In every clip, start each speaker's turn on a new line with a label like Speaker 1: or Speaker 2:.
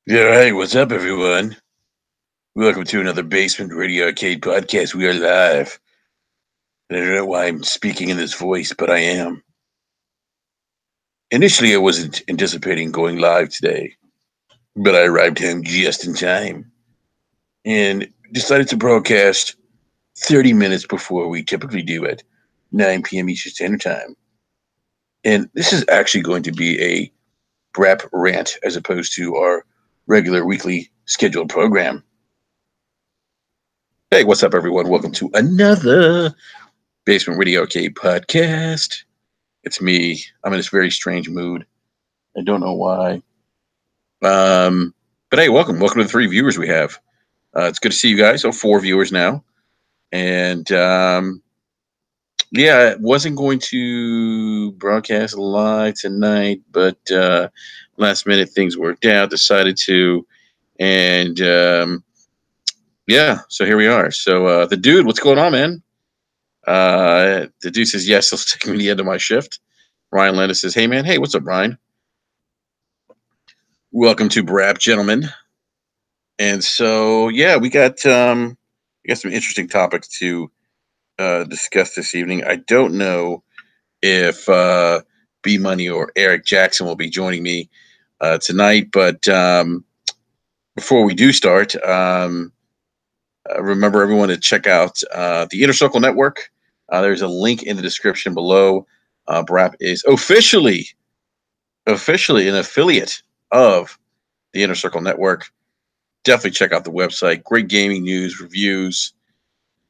Speaker 1: Yeah, hey, what's up, everyone? Welcome to another Basement Radio Arcade podcast. We are live. I don't know why I'm speaking in this voice, but I am. Initially, I wasn't anticipating going live today, but I arrived home just in time and decided to broadcast 30 minutes before we typically do at 9 p.m. Eastern Standard Time. And this is actually going to be a BRAP rant as opposed to our regular weekly scheduled program. Hey, what's up, everyone? Welcome to another Basement Radio Arcade podcast. It's me. I'm in this very strange mood. I don't know why. But hey, welcome to the 3 viewers we have. It's good to see you guys. So 4 viewers now, and yeah, I wasn't going to broadcast live tonight, but last minute things worked out. Decided to, and yeah, so here we are. So the dude, what's going on, man? The dude says yes. He'll stick me to the end of my shift. Ryan Landis says, "Hey man, hey, what's up, Ryan? Welcome to BRAP, gentlemen." And so, yeah, we got some interesting topics to discuss this evening. I don't know if B Money or Eric Jackson will be joining me tonight, but before we do start, remember everyone to check out the Inner Circle Network. There's a link in the description below. BRAP is officially an affiliate of the Inner Circle Network. Definitely check out the website. Great gaming news, reviews,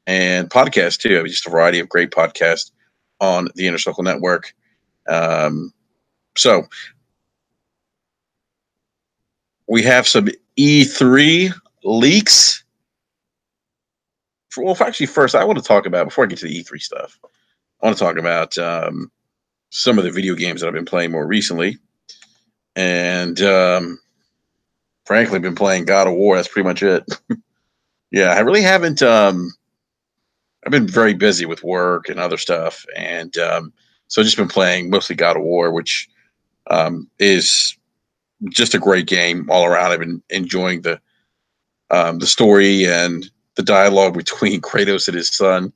Speaker 1: and podcasts too. I mean, just a variety of great podcasts on the Inner Circle Network. So we have some E3 leaks. Well, actually, first I want to talk about, before I get to the E3 stuff, I want to talk about some of the video games that I've been playing more recently. And frankly, I've been playing God of War. That's pretty much it. Yeah, I really haven't. I've been very busy with work and other stuff, and so I've just been playing mostly God of War, which is just a great game all around. I've been enjoying the story and the dialogue between Kratos and his son.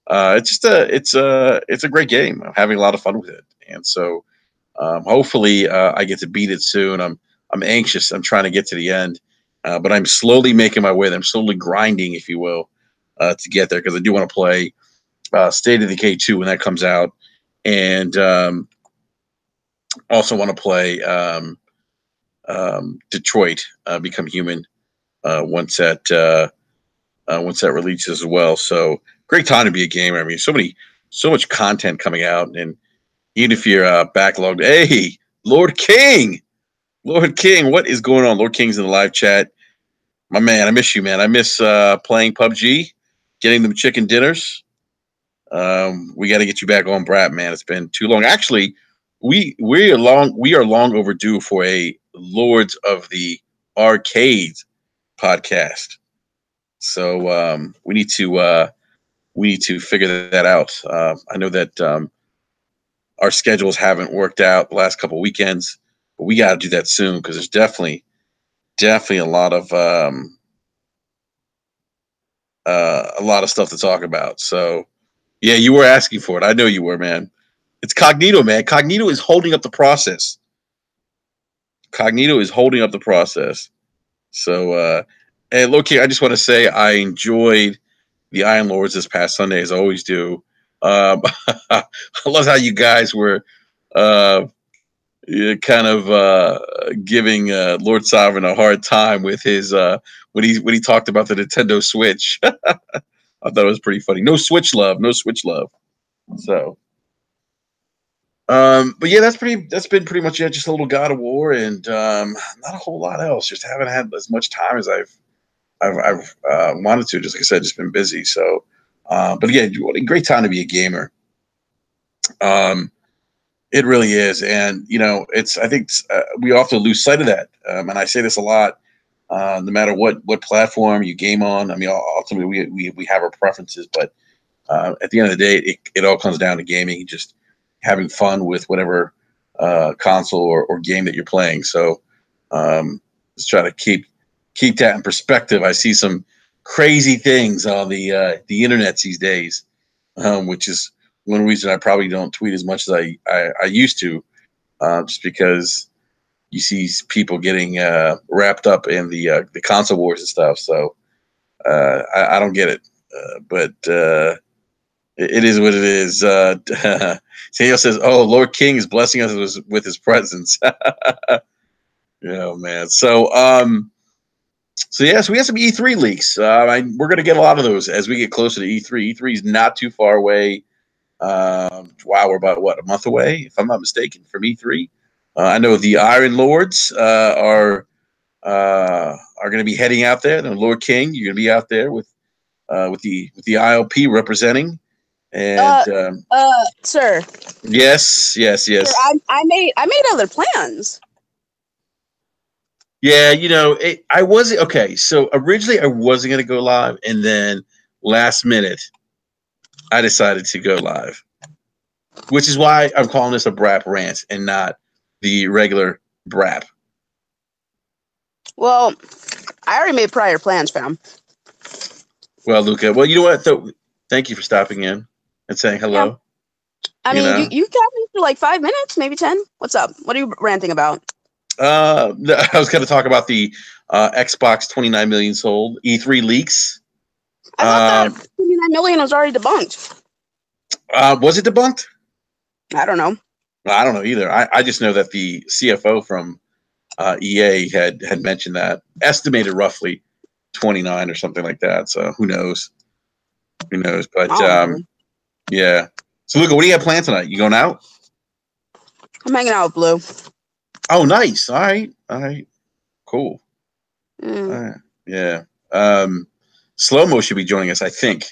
Speaker 1: It's a great game. I'm having a lot of fun with it, and so hopefully I get to beat it soon. I'm anxious. I'm trying to get to the end, but I'm slowly making my way. I'm slowly grinding, if you will, to get there, because I do want to play State of Decay 2 when that comes out, and also want to play Detroit Become Human once that releases as well. So great time to be a gamer. I mean, so much content coming out, and even if you're backlogged, hey, Lord King, what is going on? Lord King's in the live chat. My man, I miss you, man. I miss playing PUBG, getting them chicken dinners. We got to get you back on BRAP, man. It's been too long. Actually, we are long overdue for a Lords of the Arcade podcast. So we need to figure that out. I know that our schedules haven't worked out the last couple of weekends, but we got to do that soon, because there's definitely a lot of stuff to talk about. So yeah, you were asking for it. I know you were, man. It's Cognito, man. Cognito is holding up the process. So and look here, I just want to say I enjoyed the Iron Lords this past Sunday, as I always do. I love how you guys were kind of giving Lord Sovereign a hard time with his when he talked about the Nintendo Switch. I thought it was pretty funny. No Switch love. So, but yeah, that's been pretty much it. Just a little God of War, and not a whole lot else. Just haven't had as much time as I've wanted to. Just like I said, just been busy. So, but again, what a great time to be a gamer. It really is, and I think we often lose sight of that. And I say this a lot. No matter what platform you game on, I mean, ultimately we have our preferences, but at the end of the day, it all comes down to gaming, just having fun with whatever console or game that you're playing. So just try to keep that in perspective. I see some crazy things on the internet these days, which is one reason I probably don't tweet as much as I used to, just because you see people getting wrapped up in the console wars and stuff. So I don't get it, but it is what it is. Daniel says, "Oh, Lord King is blessing us with his presence." Yeah, man. So yes, we have some E3 leaks. We're going to get a lot of those as we get closer to E3. E3 is not too far away. Wow, we're about a month away, if I'm not mistaken, from E3. I know the Iron Lords are going to be heading out there. And Lord King, you're going to be out there with the ILP representing. And
Speaker 2: sir.
Speaker 1: Yes. Sir,
Speaker 2: I made other plans.
Speaker 1: Yeah, I wasn't okay. So originally I wasn't going to go live, and then last minute I decided to go live, which is why I'm calling this a BRAP rant and not the regular BRAP.
Speaker 2: Well, I already made prior plans, fam.
Speaker 1: Well, Luca, you know what? Thank you for stopping in and saying hello. Yeah.
Speaker 2: I mean, you got me for like 5 minutes, maybe 10. What's up? What are you ranting about?
Speaker 1: I was going to talk about the Xbox 29 million sold E3 leaks.
Speaker 2: I thought that 29 million was already debunked.
Speaker 1: Was it debunked?
Speaker 2: I don't know.
Speaker 1: I don't know either. I just know that the CFO from EA had mentioned that, estimated roughly 29 or something like that. So who knows? But yeah. So Luca, what do you have planned tonight? You going out?
Speaker 2: I'm hanging out with Blue.
Speaker 1: Oh, nice. All right. Cool. All right. Yeah. Slow Mo should be joining us, I think.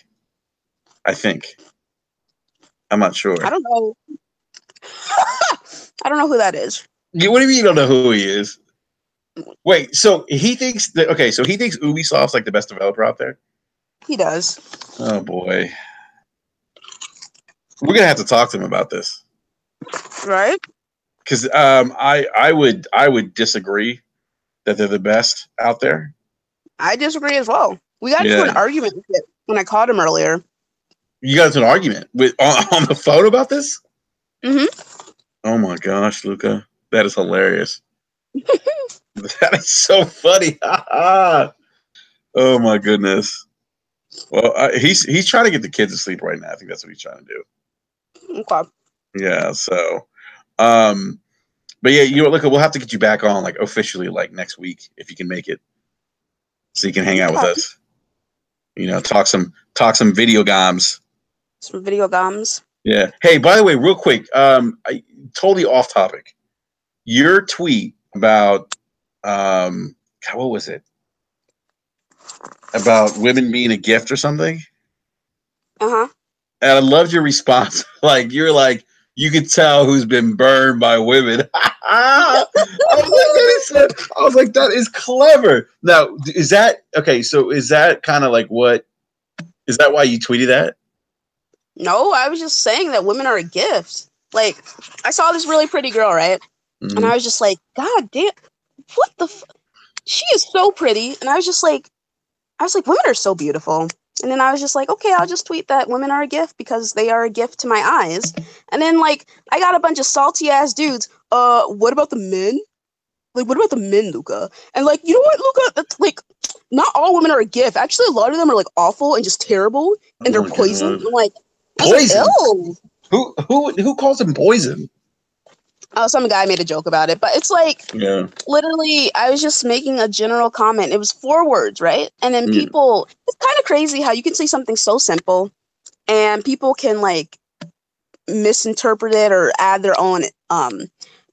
Speaker 1: I'm not sure.
Speaker 2: I don't know. I don't know who that is.
Speaker 1: What do you mean you don't know who he is? Wait, so he thinks Ubisoft's like the best developer out there?
Speaker 2: He does.
Speaker 1: Oh boy. We're gonna have to talk to him about this.
Speaker 2: Right?
Speaker 1: Because I would disagree that they're the best out there.
Speaker 2: I disagree as well. We got into an argument with it when I called him earlier.
Speaker 1: You got into an argument on the phone about this?
Speaker 2: Mm-hmm.
Speaker 1: Oh my gosh, Luca. That is hilarious. That is so funny. Oh my goodness. Well, he's trying to get the kids to sleep right now. I think that's what he's trying to do.
Speaker 2: Okay.
Speaker 1: Yeah. So, but yeah, look, we'll have to get you back on like officially like next week if you can make it, so you can hang out with us. Talk some video games.
Speaker 2: Some video games.
Speaker 1: Yeah. Hey, by the way, real quick, I totally off topic. Your tweet about what was it? About women being a gift or something?
Speaker 2: Uh-huh.
Speaker 1: And I loved your response. Like, you're like, you could tell who's been burned by women. I was like, that is clever. Now, is that okay? So is that kind of like is that why you tweeted that?
Speaker 2: No, I was just saying that women are a gift. Like, I saw this really pretty girl, right? Mm-hmm. And I was just like, God damn, what the she is so pretty. And I was like, women are so beautiful. And then I was just like, okay, I'll just tweet that women are a gift because they are a gift to my eyes. And then, like, I got a bunch of salty-ass dudes. What about the men? Like, what about the men, Luca? And, like, you know what, Luca? That's, like, not all women are a gift. Actually, a lot of them are, like, awful and just terrible. And they're poison. I'm like,
Speaker 1: poison? Who calls them poison?
Speaker 2: Oh, some guy made a joke about it, but it's like, literally, I was just making a general comment. It was 4 words, right? And then people, it's kind of crazy how you can say something so simple and people can like misinterpret it or add their own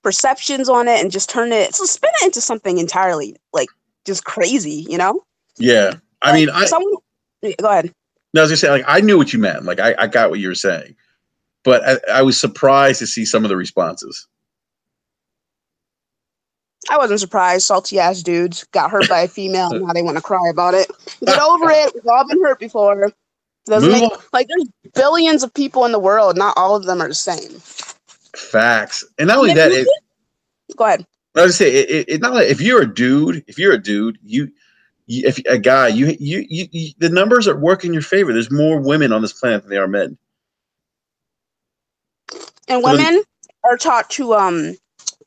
Speaker 2: perceptions on it and just spin it into something entirely like just crazy, you know?
Speaker 1: Yeah. I mean,
Speaker 2: go ahead.
Speaker 1: No, I was just saying, like, I knew what you meant. Like, I got what you were saying, but I was surprised to see some of the responses.
Speaker 2: I wasn't surprised. Salty ass dudes got hurt by a female and now they want to cry about it. Get over it. We've all been hurt before. There's billions of people in the world. Not all of them are the same.
Speaker 1: Facts. And not
Speaker 2: And
Speaker 1: only
Speaker 2: if
Speaker 1: that,
Speaker 2: you go ahead.
Speaker 1: I was gonna say it not like if you're a dude, you if a guy, you the numbers are work in your favor. There's more women on this planet than there are men.
Speaker 2: And women are taught to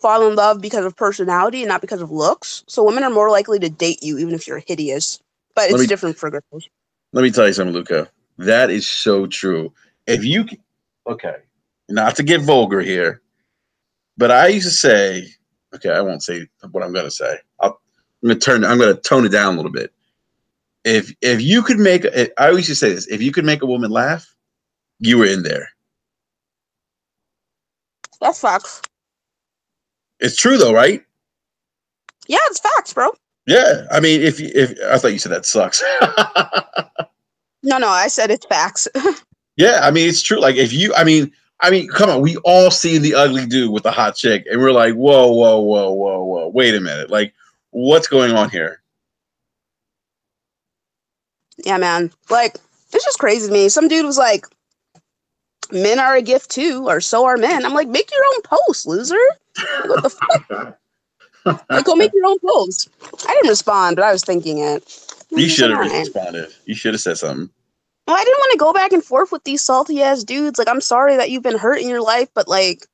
Speaker 2: fall in love because of personality and not because of looks. So women are more likely to date you even if you're hideous. But it's different for girls.
Speaker 1: Let me tell you something, Luca. That is so true. If you okay, not to get vulgar here, but I used to say, okay, I won't say what I'm going to say. I'm going to tone it down a little bit. If you could make, I always used to say this: if you could make a woman laugh, you were in there.
Speaker 2: That's facts.
Speaker 1: It's true though, right?
Speaker 2: Yeah, it's facts, bro.
Speaker 1: Yeah, I mean, if I thought you said that sucks.
Speaker 2: No, I said it's facts.
Speaker 1: Yeah, I mean, it's true. Like if you, I mean, come on, we all see the ugly dude with the hot chick, and we're like, whoa, wait a minute, like, what's going on here?
Speaker 2: Yeah, man. Like, it's just crazy to me. Some dude was like, men are a gift too, or so are men. I'm like, make your own post, loser. Like, what the fuck? Like, go make your own post. I didn't respond, but I was thinking it.
Speaker 1: You should have
Speaker 2: All right.
Speaker 1: responded. You should have said something.
Speaker 2: Well, I didn't want to go back and forth with these salty ass dudes. Like, I'm sorry that you've been hurt in your life, but like,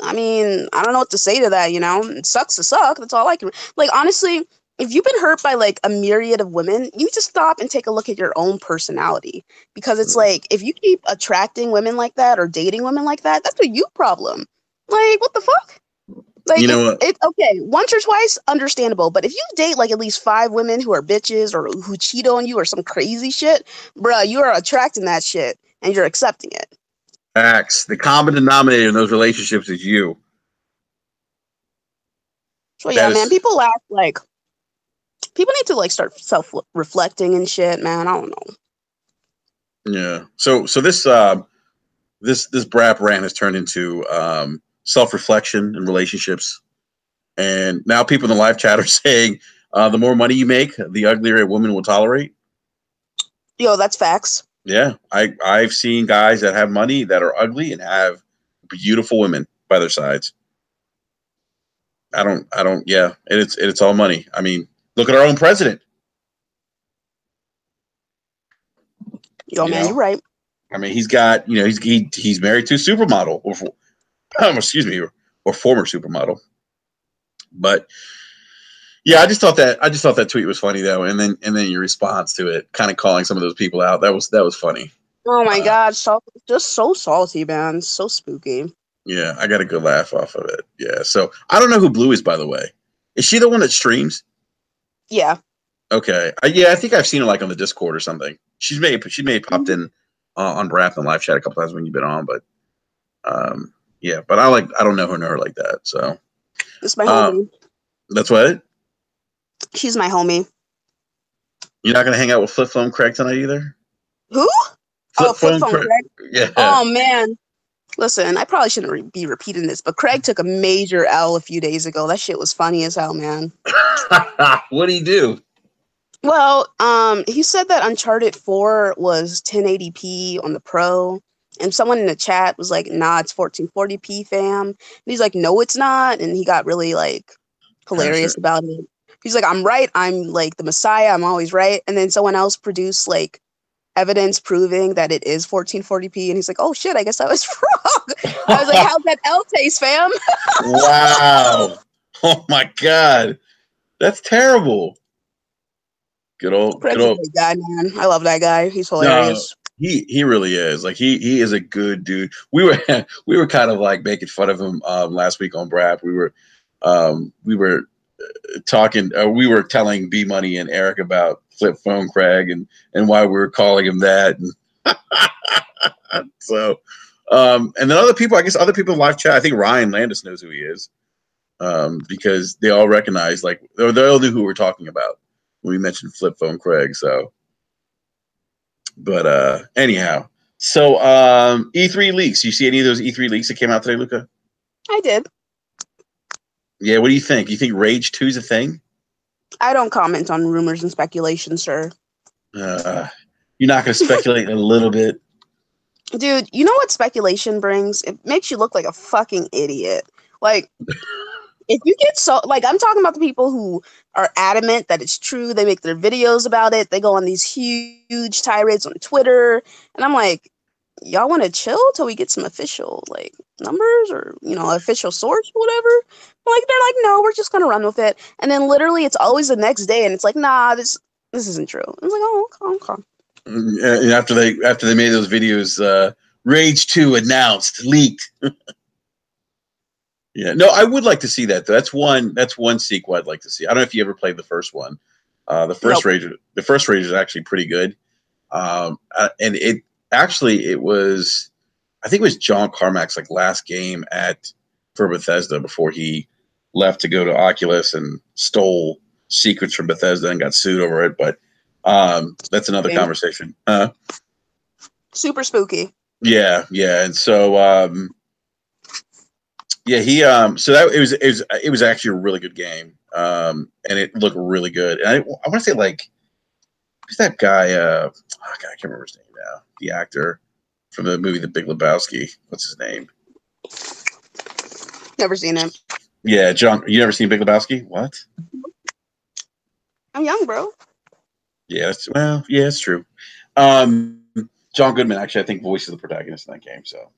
Speaker 2: I mean, I don't know what to say to that, you know? It sucks to suck. That's all I can. Like, honestly, if you've been hurt by like a myriad of women, you need to stop and take a look at your own personality. Because it's like, if you keep attracting women like that or dating women like that, that's a you problem. Like, what the fuck? Like,
Speaker 1: You know what?
Speaker 2: it's okay, once or twice, understandable. But if you date like at least 5 women who are bitches or who cheat on you or some crazy shit, bruh, you are attracting that shit and you're accepting it.
Speaker 1: Facts. The common denominator in those relationships is you.
Speaker 2: So
Speaker 1: That
Speaker 2: yeah, man,
Speaker 1: is,
Speaker 2: people laugh like people need to like start self-reflecting and shit, man. I don't know.
Speaker 1: yeah. So this BRAP rant has turned into self-reflection in relationships, and now people in the live chat are saying the more money you make, the uglier a woman will tolerate.
Speaker 2: Yo, that's facts.
Speaker 1: Yeah, I've seen guys that have money that are ugly and have beautiful women by their sides. I don't. Yeah, it's all money. I mean, look at our own president.
Speaker 2: Yo,
Speaker 1: You
Speaker 2: man,
Speaker 1: know,
Speaker 2: you're right.
Speaker 1: I mean, he's got he's married to a supermodel, or excuse me, or former supermodel. But yeah, I just thought that tweet was funny though, and then your response to it, kind of calling some of those people out, that was funny.
Speaker 2: Oh my god, just so salty, man. So spooky.
Speaker 1: Yeah, I got a good laugh off of it. Yeah, so I don't know who Blue is, by the way. Is she the one that streams?
Speaker 2: Yeah.
Speaker 1: Okay, yeah, I think I've seen her like on the Discord or something. She may have popped in on BRAP and live chat a couple times when you've been on, but yeah, but I don't know her like that. So
Speaker 2: It's my homie.
Speaker 1: That's what.
Speaker 2: She's my homie.
Speaker 1: You're not gonna hang out with Flip Phone Craig tonight either.
Speaker 2: Who? Flip phone Craig.
Speaker 1: Yeah.
Speaker 2: Oh man. Listen, I probably shouldn't be repeating this, but Craig took a major L a few days ago. That shit was funny as hell, man.
Speaker 1: What'd he do?
Speaker 2: Well, he said that Uncharted 4 was 1080p on the Pro, and someone in the chat was like, "Nah, it's 1440p, fam." And he's like, "No, it's not," and he got really like hilarious about it. He's like, "I'm right. I'm like the Messiah. I'm always right." And then someone else produced like evidence proving that it is 1440p, and he's like, "Oh shit, I guess I was wrong." I was like, "How's that L taste, fam?"
Speaker 1: Wow. Oh my god. That's terrible.
Speaker 2: Craig's a great guy, man. I love that guy. He's hilarious.
Speaker 1: No, he really is. Like he is a good dude. We were kind of like making fun of him last week on BRAP. We were talking. We were telling B Money and Eric about Flip Phone Craig and why we were calling him that. And so, and then other people. I guess other people in live chat. I think Ryan Landis knows who he is because they all recognize they all knew who we're talking about when we mentioned Flip Phone Craig. So, but anyhow, so E3 leaks. You see any of those E3 leaks that came out today, Luca?
Speaker 2: I did.
Speaker 1: Yeah, what do you think? You think Rage 2 is a thing?
Speaker 2: I don't comment on rumors and speculation, sir.
Speaker 1: You're not going to speculate a little bit?
Speaker 2: Dude, you know what speculation brings? It makes you look like a fucking idiot. Like, if you get so, like, I'm talking about the people who are adamant that it's true. They make their videos about it. They go on these huge tirades on Twitter. And I'm like, y'all want to chill till we get some official, like, numbers or, official source or whatever? Like, they're like, no, we're just going to run with it. And then literally it's always the next day and it's like, nah, this isn't true. I was like, oh, okay.
Speaker 1: After they made those videos, Rage 2 announced, leaked. Yeah, no, I would like to see that. That's one sequel I'd like to see. I don't know if you ever played the first one. The first
Speaker 2: Nope.
Speaker 1: Rage is actually pretty good. And it was, I think it was John Carmack's like last game for Bethesda before he left to go to Oculus and stole secrets from Bethesda and got sued over it. But that's another conversation.
Speaker 2: Super spooky.
Speaker 1: Yeah, and so yeah, so that it was actually a really good game, and it looked really good. And I want to say, like, who's that guy? God, I can't remember his name now. The actor from the movie The Big Lebowski. What's his name?
Speaker 2: Never seen it.
Speaker 1: Yeah, John. You never seen Big Lebowski? What?
Speaker 2: I'm young, bro.
Speaker 1: Yeah, it's true. John Goodman actually, I think, voices the protagonist in that game. So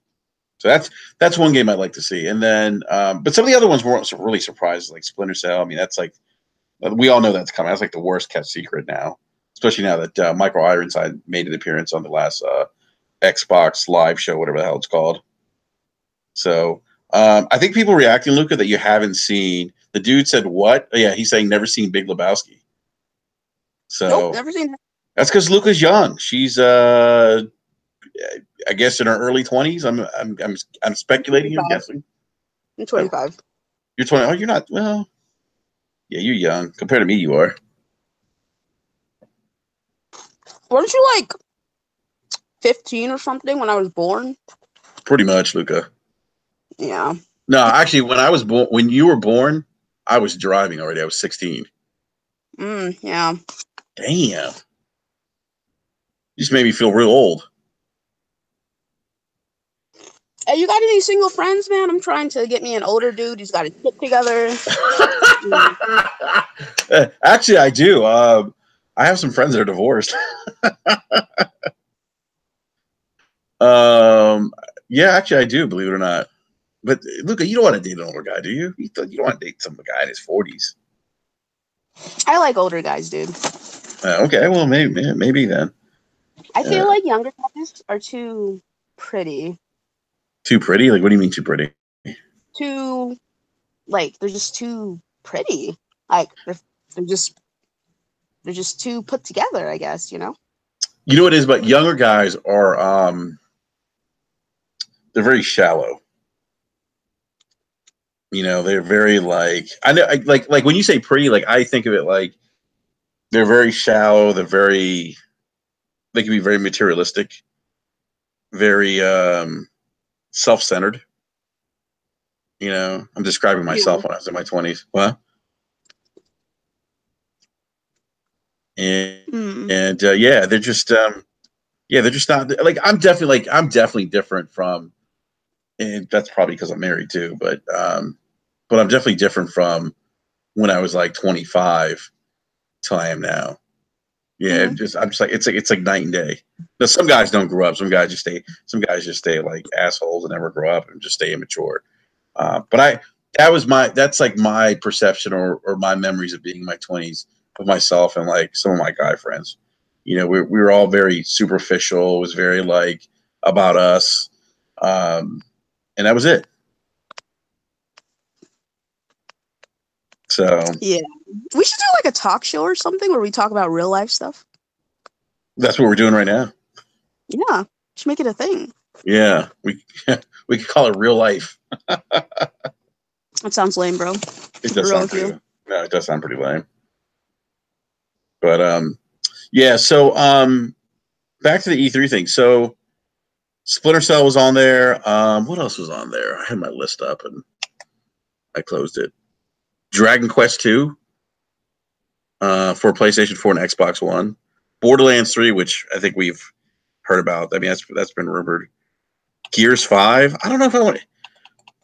Speaker 1: that's one game I'd like to see. And then, but some of the other ones weren't really surprises, like Splinter Cell. I mean, that's like, we all know that's coming. That's like the worst kept secret now, especially now that Michael Ironside made an appearance on the last Xbox Live show, whatever the hell it's called. So I think people reacting, Luca, that you haven't seen. The dude said, "What?" Oh, yeah, he's saying never seen Big Lebowski. So
Speaker 2: nope, never seen it.
Speaker 1: That's because Luca's young. She's I guess in her early 20s. I'm speculating. I'm guessing.
Speaker 2: I'm 25.
Speaker 1: You're 20. Oh, you're not. Well, yeah, you're young compared to me. You are.
Speaker 2: Weren't you like 15 or something when I was born?
Speaker 1: Pretty much, Luca.
Speaker 2: Yeah.
Speaker 1: No, actually, when you were born, I was driving already. I was 16.
Speaker 2: Yeah.
Speaker 1: Damn. You just made me feel real old.
Speaker 2: Hey, you got any single friends, man? I'm trying to get me an older dude who's got his shit together.
Speaker 1: Actually, I do. I have some friends that are divorced. Yeah, actually, I do. Believe it or not. But Luca, you don't want to date an older guy, do you? You don't want to date some guy in his 40s.
Speaker 2: I like older guys, dude.
Speaker 1: Okay, well, maybe then.
Speaker 2: I feel like younger guys are too pretty.
Speaker 1: Too pretty? Like, what do you mean too pretty?
Speaker 2: Too, like, they're just too pretty. Like, they're just too put together, I guess, You know
Speaker 1: what it is, but younger guys are, they're very shallow. They're very like, I know, like when you say pretty, like I think of it like they're very shallow. They can be very materialistic, very self-centered. I'm describing myself when I was in my 20s. What? And yeah, they're just not like I'm definitely different from, and that's probably because I'm married too, but I'm definitely different from when I was like 25 till I am now. Yeah, I'm just like it's like night and day. Now, some guys don't grow up. Some guys just stay like assholes and never grow up and just stay immature. But that's like my perception or my memories of being in my 20s with myself and like some of my guy friends. We were all very superficial. It was very like about us, and that was it. So
Speaker 2: yeah, we should do like a talk show or something where we talk about real life stuff.
Speaker 1: That's what we're doing right now.
Speaker 2: Yeah, should make it a thing.
Speaker 1: Yeah, we could call it real life.
Speaker 2: That sounds lame, bro.
Speaker 1: It does sound pretty. No, it does sound pretty lame. But yeah. So back to the E3 thing. So Splinter Cell was on there. What else was on there? I had my list up and I closed it. Dragon Quest 2 for PlayStation 4 and Xbox One. Borderlands 3, which I think we've heard about. I mean, that's been rumored. Gears 5. I don't know if I want.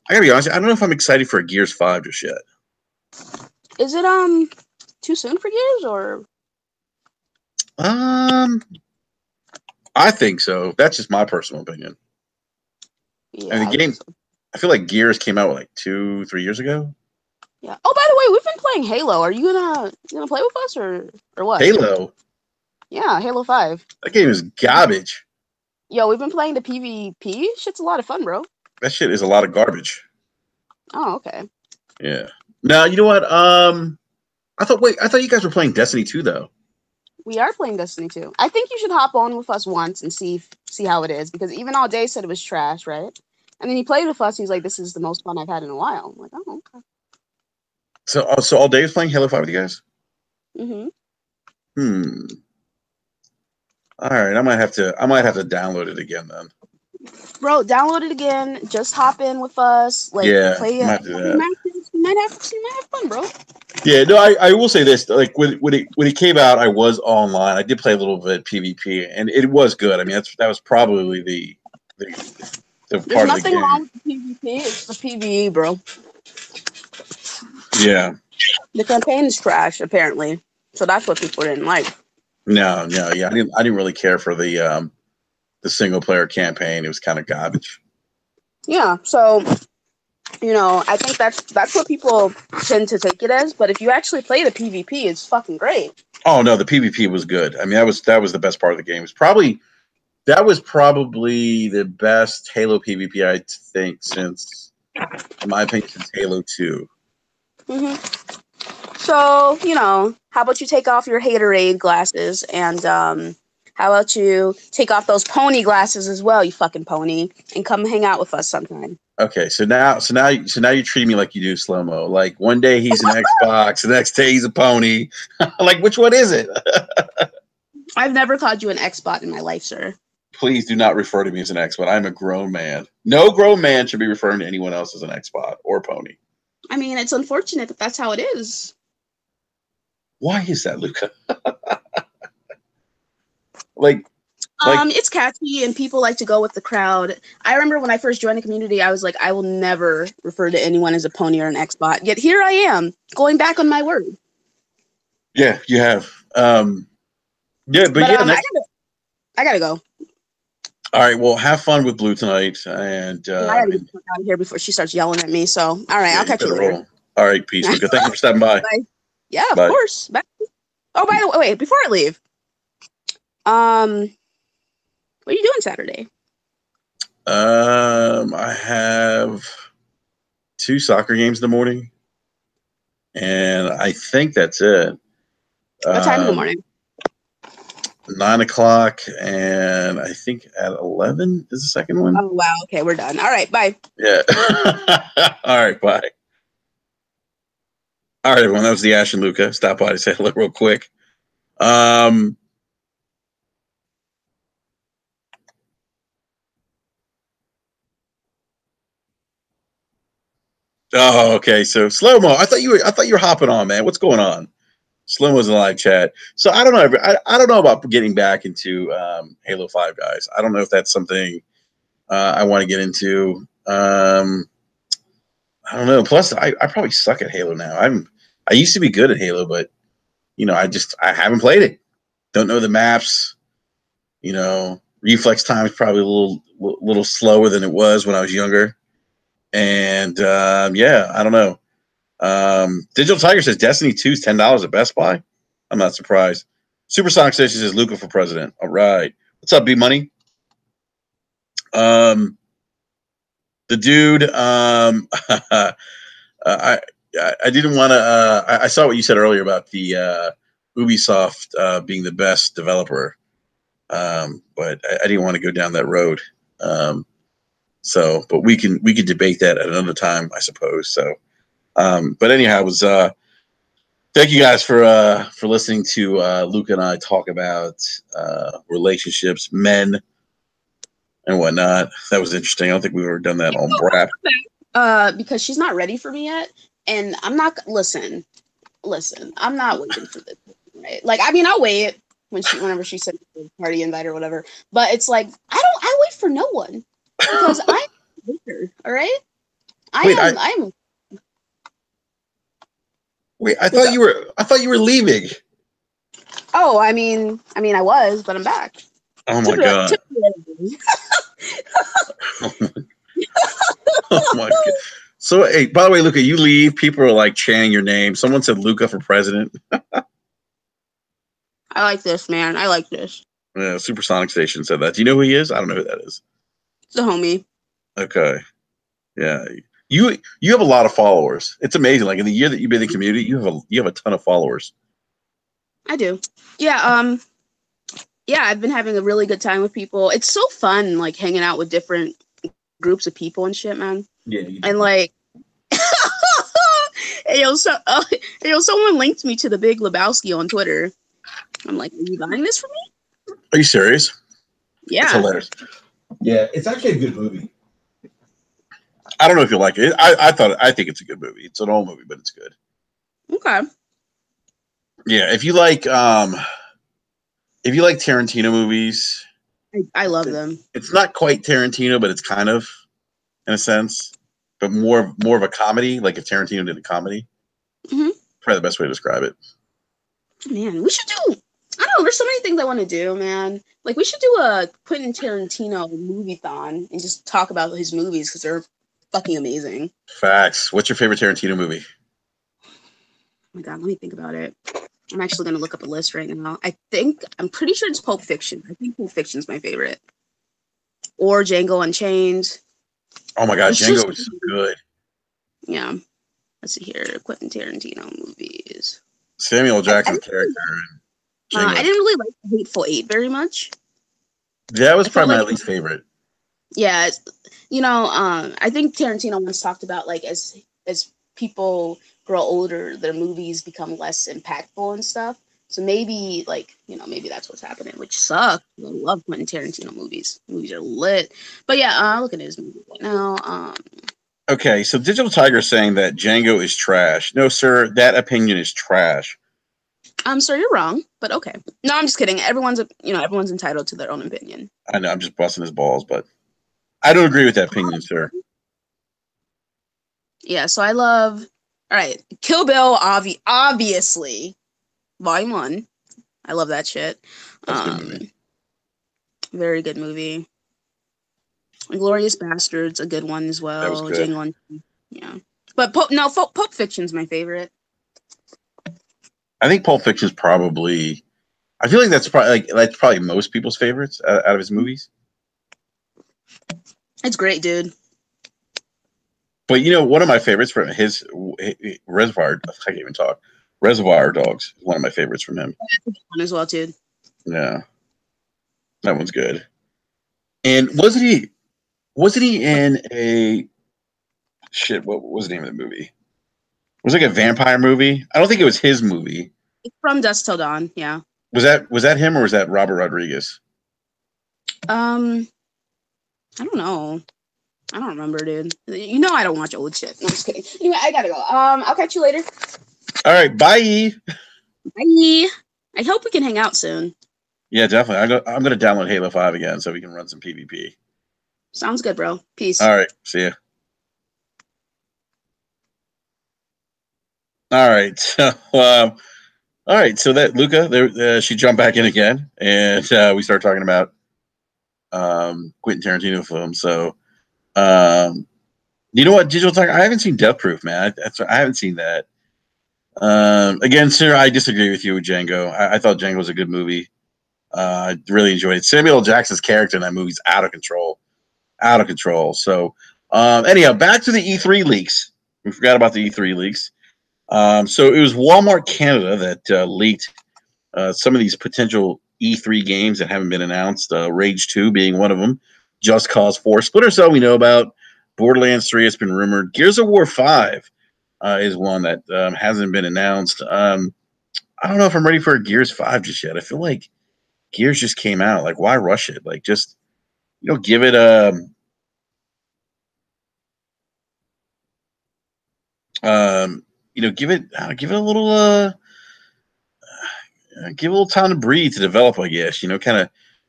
Speaker 1: I gotta be honest. I don't know if I'm excited for a Gears 5 just yet.
Speaker 2: Is it too soon for Gears or?
Speaker 1: I think so. That's just my personal opinion.
Speaker 2: Yeah,
Speaker 1: And the game, so. I feel like Gears came out like 2-3 years ago.
Speaker 2: Yeah. Oh, by the way, we've been playing Halo. Are you gonna play with us or what?
Speaker 1: Halo.
Speaker 2: Yeah, Halo 5.
Speaker 1: That game is garbage.
Speaker 2: Yo, we've been playing the PvP. Shit's a lot of fun, bro.
Speaker 1: That shit is a lot of garbage.
Speaker 2: Oh, okay.
Speaker 1: Yeah. Now, you know what? I thought you guys were playing Destiny 2 though.
Speaker 2: We are playing Destiny 2. I think you should hop on with us once and see how it is, because even all day said it was trash, right? And then he played with us. He's like, "This is the most fun I've had in a while." I'm like, "Oh, okay."
Speaker 1: So all day is playing Halo 5 with you guys?
Speaker 2: Mm-hmm.
Speaker 1: All right, I might have to download it again then.
Speaker 2: Bro, download it again. Just hop in with us. Like,
Speaker 1: yeah,
Speaker 2: play it.
Speaker 1: Might do that.
Speaker 2: You might have fun, bro.
Speaker 1: Yeah, no, I will say this. Like when it came out, I was online. I did play a little bit PvP, and it was good. I mean, that was probably the
Speaker 2: There's
Speaker 1: part of the
Speaker 2: nothing
Speaker 1: game.
Speaker 2: wrong with the PvP. It's the PvE, bro.
Speaker 1: Yeah.
Speaker 2: The campaign is trash, apparently. So that's what people didn't like.
Speaker 1: No, yeah, I didn't really care for the single player campaign. It was kind of garbage.
Speaker 2: Yeah, so I think that's what people tend to take it as. But if you actually play the PvP, it's fucking great.
Speaker 1: Oh no, the PvP was good. I mean, that was the best part of the game. That was probably the best Halo PvP I think since, in my opinion, since Halo 2.
Speaker 2: Mm-hmm. So, how about you take off your haterade glasses and how about you take off those pony glasses as well, you fucking pony, and come hang out with us sometime.
Speaker 1: Okay, so now you treat me like you do Slow-Mo. Like one day he's an Xbox, the next day he's a pony. Like which one is it?
Speaker 2: I've never called you an Xbot in my life, sir.
Speaker 1: Please do not refer to me as an Xbot. I'm a grown man. No grown man should be referring to anyone else as an Xbot or pony.
Speaker 2: I mean, it's unfortunate that that's how it is.
Speaker 1: Why is that, Luca? like
Speaker 2: it's catchy and people like to go with the crowd. I remember when I first joined the community, I was like, I will never refer to anyone as a pony or an Xbot. Yet here I am, going back on my word.
Speaker 1: Yeah, you have. Yeah, but yeah,
Speaker 2: I gotta go.
Speaker 1: All right, well, have fun with Blue tonight, and
Speaker 2: I gotta get out of here before she starts yelling at me. So, all right, I'll catch you later.
Speaker 1: Roll. All right, peace, Luca. Thank you for stopping by.
Speaker 2: Bye. Yeah, of course. Bye. Oh, by the way, wait, before I leave, what are you doing Saturday?
Speaker 1: I have 2 soccer games in the morning, and I think that's it.
Speaker 2: What time in the morning?
Speaker 1: 9 o'clock, and I think at 11 is the second one.
Speaker 2: Oh, wow. Okay, we're done. All right, bye.
Speaker 1: Yeah. All right, bye. All right, everyone. That was the Ash and Luca. Stop by to say hello real quick. Oh, okay. So Slow-Mo, I thought you were hopping on, man. What's going on? Slow-Mo's in live chat. So I don't know. I don't know about getting back into Halo 5, guys. I don't know if that's something I want to get into. I don't know. Plus, I probably suck at Halo now. I used to be good at Halo, but I haven't played it. Don't know the maps. Reflex time is probably a little slower than it was when I was younger. And yeah, I don't know. Digital Tiger says Destiny 2 is $10 at Best Buy. I'm not surprised. Supersonic Station says Luca for president. All right. What's up, B Money? The dude, I didn't want to. I saw what you said earlier about the Ubisoft being the best developer, but I didn't want to go down that road. But we can debate that at another time, I suppose. So, but anyhow, it was thank you guys for listening to Luca and I talk about relationships, men, and whatnot. That was interesting. I don't think we've ever done that on BRAP.
Speaker 2: Because she's not ready for me yet. And I'm not, listen, I'm not waiting for this, right? Like, I mean, I'll wait whenever she sends the party invite or whatever, but it's like, I wait for no one. because I'm a banter, all right?
Speaker 1: Wait,
Speaker 2: I'm.
Speaker 1: I
Speaker 2: What's
Speaker 1: thought
Speaker 2: up?
Speaker 1: you were leaving.
Speaker 2: Oh, I was, but I'm back.
Speaker 1: Oh my
Speaker 2: Took
Speaker 1: god.
Speaker 2: me.
Speaker 1: Oh my god. So, hey, by the way, Luca, you leave. People are like chanting your name. Someone said Luca for president.
Speaker 2: I like this, man. I like this.
Speaker 1: Yeah, Supersonic Station said that. Do you know who he is? I don't know who that is.
Speaker 2: It's a homie.
Speaker 1: Okay. Yeah. You have a lot of followers. It's amazing. Like in the year that you've been in the community, you have a ton of followers.
Speaker 2: I do. Yeah. Yeah. I've been having a really good time with people. It's so fun, like hanging out with different groups of people and shit, man.
Speaker 1: Yeah.
Speaker 2: And like, someone linked me to the Big Lebowski on Twitter. I'm like, are you buying this for me?
Speaker 1: Are you serious? It's
Speaker 2: Yeah.
Speaker 1: hilarious. Yeah, it's actually a good movie. I don't know if you like it. I think it's a good movie. It's an old movie, but it's good.
Speaker 2: Okay.
Speaker 1: Yeah, if you like Tarantino movies,
Speaker 2: I love them.
Speaker 1: it's not quite Tarantino, but it's kind of in a sense, but more of a comedy, like if Tarantino did a comedy.
Speaker 2: Mm-hmm.
Speaker 1: Probably the best way to describe it.
Speaker 2: Man, we should do. I don't know. There's so many things I want to do, man. Like we should do a Quentin Tarantino movie-thon and just talk about his movies because they're fucking amazing.
Speaker 1: Facts. What's your favorite Tarantino movie?
Speaker 2: Oh my god, let me think about it. I'm actually gonna look up a list right now. I'm pretty sure it's Pulp Fiction. I think Pulp Fiction's my favorite. Or Django Unchained.
Speaker 1: Oh my god,
Speaker 2: It's
Speaker 1: Django
Speaker 2: just
Speaker 1: is so good.
Speaker 2: yeah. Let's see here. Quentin Tarantino movies.
Speaker 1: Samuel L.
Speaker 2: I
Speaker 1: Jackson's character in Django.
Speaker 2: I didn't really like Hateful Eight very much.
Speaker 1: That was
Speaker 2: I felt
Speaker 1: probably my
Speaker 2: like
Speaker 1: least favorite.
Speaker 2: yeah, I think Tarantino once talked about like as people grow older, their movies become less impactful and stuff. So maybe like maybe that's what's happening, which sucks. I love Quentin Tarantino movies. Movies are lit. But yeah, look at his movie right now.
Speaker 1: Okay, so Digital Tiger is saying that Django is trash. No, sir, that opinion is trash.
Speaker 2: I'm sorry, you're wrong, but okay. No, I'm just kidding. Everyone's entitled to their own opinion.
Speaker 1: I know I'm just busting his balls, but I don't agree with that opinion, sir.
Speaker 2: Yeah, so I love. All right, Kill Bill, obviously, Volume 1. I love that shit.
Speaker 1: That's a good movie.
Speaker 2: Very good movie. Glorious Bastards, a good one as
Speaker 1: That was
Speaker 2: well.
Speaker 1: good.
Speaker 2: Django, yeah. But Pulp Fiction's my favorite.
Speaker 1: I think Pulp Fiction is probably. I feel like that's probably most people's favorites out of his movies.
Speaker 2: It's great, dude.
Speaker 1: But one of my favorites from his Reservoir. I can't even talk. Reservoir Dogs is one of my favorites from him.
Speaker 2: One as well, dude.
Speaker 1: Yeah, that one's good. And wasn't he in a shit? What was the name of the movie? It was like a vampire movie. I don't think it was his movie.
Speaker 2: It's From Dusk Till Dawn. Yeah.
Speaker 1: Was that him or was that Robert Rodriguez?
Speaker 2: I don't know. I don't remember, dude. I don't watch old shit. No, I'm just kidding. Anyway, I gotta go. I'll catch you later.
Speaker 1: All right, bye.
Speaker 2: Bye. I hope we can hang out soon.
Speaker 1: Yeah, definitely. I'm gonna download Halo 5 again so we can run some PvP.
Speaker 2: Sounds good, bro. Peace.
Speaker 1: All right, see ya. All right, so all right, so that Luca, she jumped back in again, and we started talking about Quentin Tarantino films. So, you know what, Digital Tiger? I haven't seen Death Proof, man. I haven't seen that. Again, sir, I disagree with you with Django. I thought Django was a good movie. I really enjoyed it. Samuel L. Jackson's character in that movie is out of control. Out of control. So, anyhow, back to the E3 leaks. We forgot about the E3 leaks. So it was Walmart Canada that leaked some of these potential E3 games that haven't been announced. Rage 2 being one of them. Just Cause 4. Splinter Cell we know about. Borderlands 3 has been rumored. Gears of War 5 is one that hasn't been announced. I don't know if I'm ready for a Gears 5 just yet. I feel like Gears just came out. Like, why rush it? Like, just, give it a... give it a little give it a little time to breathe, to develop, I guess. Kind of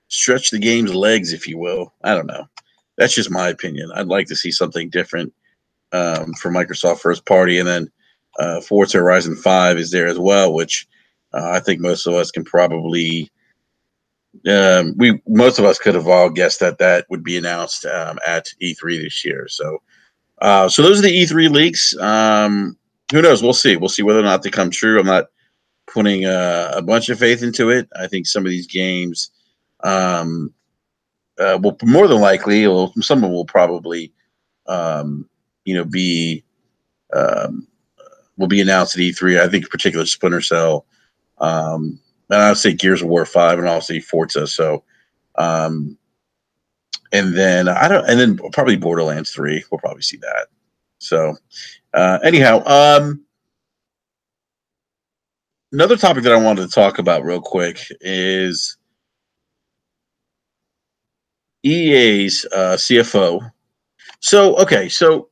Speaker 1: stretch the game's legs, if you will. I don't know. That's just my opinion. I'd like to see something different for Microsoft first party, and then Forza Horizon 5 is there as well, which I think most of us can probably. Most of us could have all guessed that would be announced at E3 this year. So those are the E3 leaks. Who knows? We'll see. We'll see whether or not they come true. I'm not putting a bunch of faith into it. I think some of these games will more than likely, some of them will probably, be will be announced at E3. I think, in particular, Splinter Cell, and I would say Gears of War 5, and also Forza. So, and then probably Borderlands 3. We'll probably see that. So, anyhow, another topic that I wanted to talk about real quick is EA's CFO. So, okay, so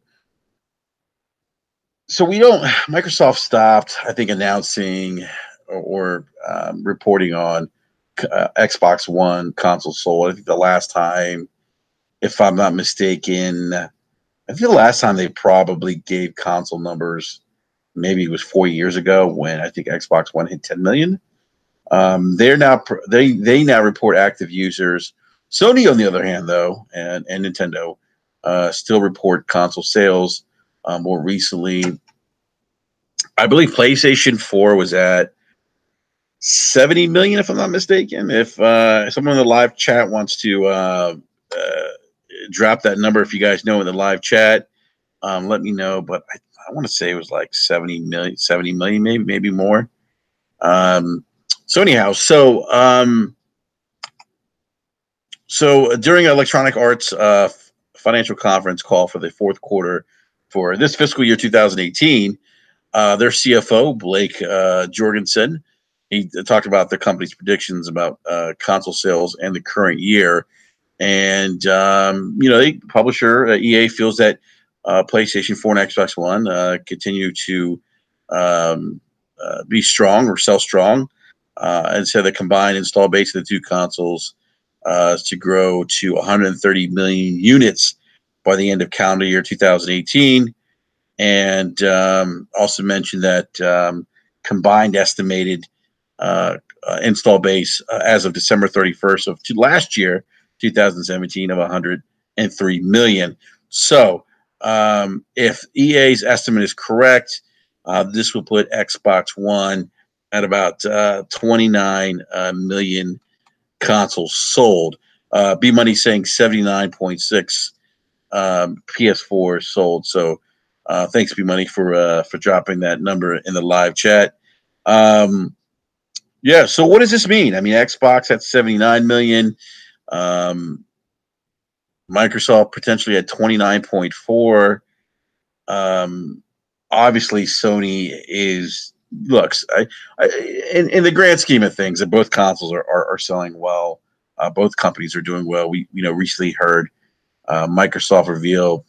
Speaker 1: we don't. Microsoft stopped, I think, announcing or reporting on Xbox One console sold. I think the last time, if I'm not mistaken, I think the last time they probably gave console numbers, maybe it was 4 years ago when I think Xbox One hit 10 million. They're now they now report active users. Sony, on the other hand, though, and Nintendo still report console sales. More recently, I believe PlayStation 4 was at 70 million, if I'm not mistaken. If someone in the live chat wants to drop that number, if you guys know in the live chat, let me know. But I want to say it was like 70 million, maybe more. So anyhow, so during Electronic Arts financial conference call for the fourth quarter for this fiscal year 2018, their CFO Blake Jorgensen, he talked about the company's predictions about console sales and the current year. And the publisher EA feels that PlayStation 4 and Xbox One continue to be strong or sell strong, and said the combined install base of the two consoles to grow to 130 million units by the end of calendar year 2018, and also mentioned that combined estimated install base as of December 31st of last year, 2017, of 103 million. So if EA's estimate is correct, this will put Xbox One at about 29 million consoles sold. B Money saying 79.6 PS4 sold. So thanks, B Money, for dropping that number in the live chat. Yeah. So what does this mean? I mean, Xbox at 79 million, Microsoft potentially at 29.4. Obviously, Sony looks. In the grand scheme of things, that both consoles are selling well. Both companies are doing well. We recently heard Microsoft reveal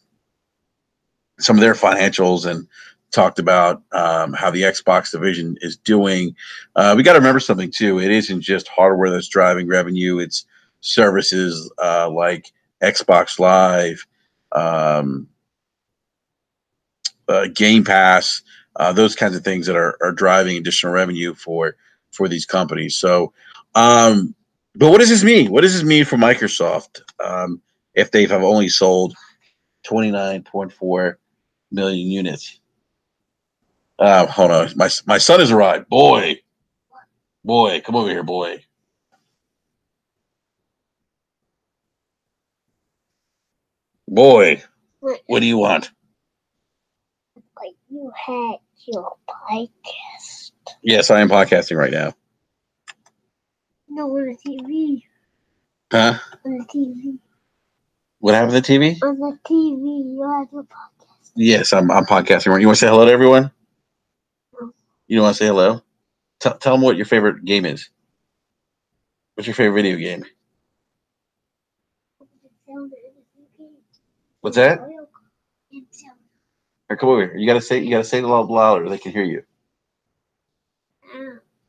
Speaker 1: some of their financials and talked about how the Xbox division is doing. We got to remember something too. It isn't just hardware that's driving revenue. It's services like Xbox Live, Game Pass, those kinds of things that are driving additional revenue for these companies. So, but what does this mean? What does this mean for Microsoft if they have only sold 29.4 million units? Hold on, my son has arrived. Boy, come over here, boy. Boy, what do you want?
Speaker 3: Like you had your podcast.
Speaker 1: Yes, I am podcasting right now.
Speaker 3: No, on the TV.
Speaker 1: Huh?
Speaker 3: On the TV.
Speaker 1: What happened to the TV?
Speaker 3: On the TV, you had your podcast.
Speaker 1: Yes, I'm podcasting right. You want to say hello to everyone?
Speaker 3: No.
Speaker 1: You don't want to say hello? Tell them what your favorite game is. What's your favorite video game? What's that? Right, come over here. You gotta say it a little louder. They can hear you.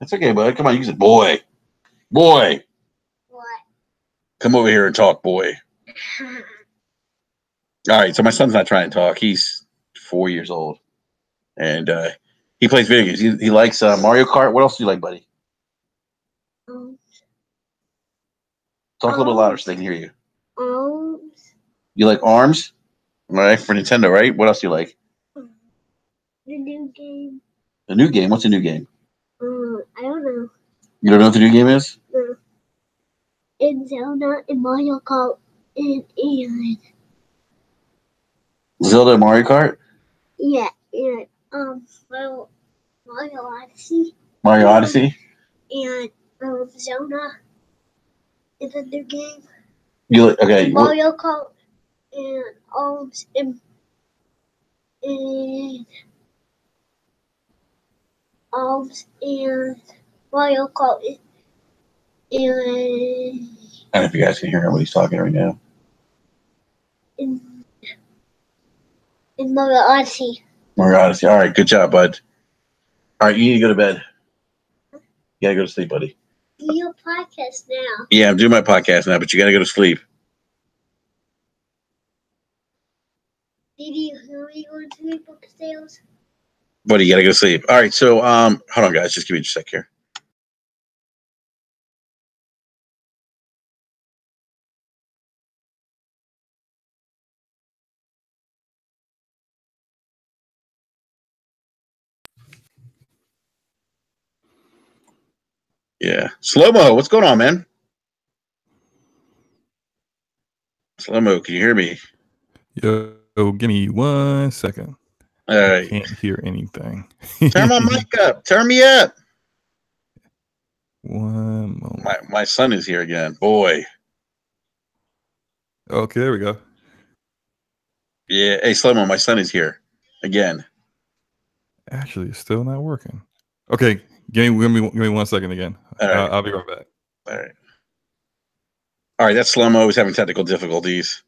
Speaker 1: That's okay, bud. Come on, use it, boy. Boy.
Speaker 3: What?
Speaker 1: Come over here and talk, boy. All right, so my son's not trying to talk. He's 4 years old, and he plays video games. He likes Mario Kart. What else do you like, buddy?
Speaker 3: Um,
Speaker 1: Talk a little bit louder so they can hear you.
Speaker 3: Arms.
Speaker 1: You like Arms? All right, for Nintendo, right? What else do you like?
Speaker 3: The new game.
Speaker 1: The new game? What's a new game?
Speaker 3: I don't know.
Speaker 1: You don't know what the new game is?
Speaker 3: In Zelda and Mario Kart and
Speaker 1: Zelda and Mario Kart?
Speaker 3: yeah, and Mario Odyssey
Speaker 1: Mario Odyssey?
Speaker 3: and Zelda is a new game.
Speaker 1: You like, okay.
Speaker 3: Mario Kart and Arms and Arms and Mario Kart and
Speaker 1: I don't know if you guys can hear what he's talking right now.
Speaker 3: in Mario Odyssey.
Speaker 1: Mario Odyssey. All right, good job, bud. All right, you need to go to bed. You gotta go to sleep, buddy.
Speaker 3: Do your podcast now.
Speaker 1: Yeah, I'm doing my podcast now, but you gotta go to sleep.
Speaker 3: Did you hear me going to the book sales?
Speaker 1: Buddy, you gotta go to sleep. All right, so hold on, guys. Just give me just a sec here. Yeah. Slow-mo, what's going on, man? Slow-mo, can you hear me?
Speaker 4: Yo, give me 1 second.
Speaker 1: All right.
Speaker 4: Can't hear anything.
Speaker 1: Turn my mic up. Turn me up.
Speaker 4: 1 moment.
Speaker 1: My son is here again. Boy.
Speaker 4: Okay, there we go.
Speaker 1: Yeah. Hey, Slow-mo, my son is here again.
Speaker 4: Actually, it's still not working. Okay, give me 1 second again.
Speaker 1: All right.
Speaker 4: I'll be right back.
Speaker 1: All right. All right, that's Slow-mo. He's having technical difficulties.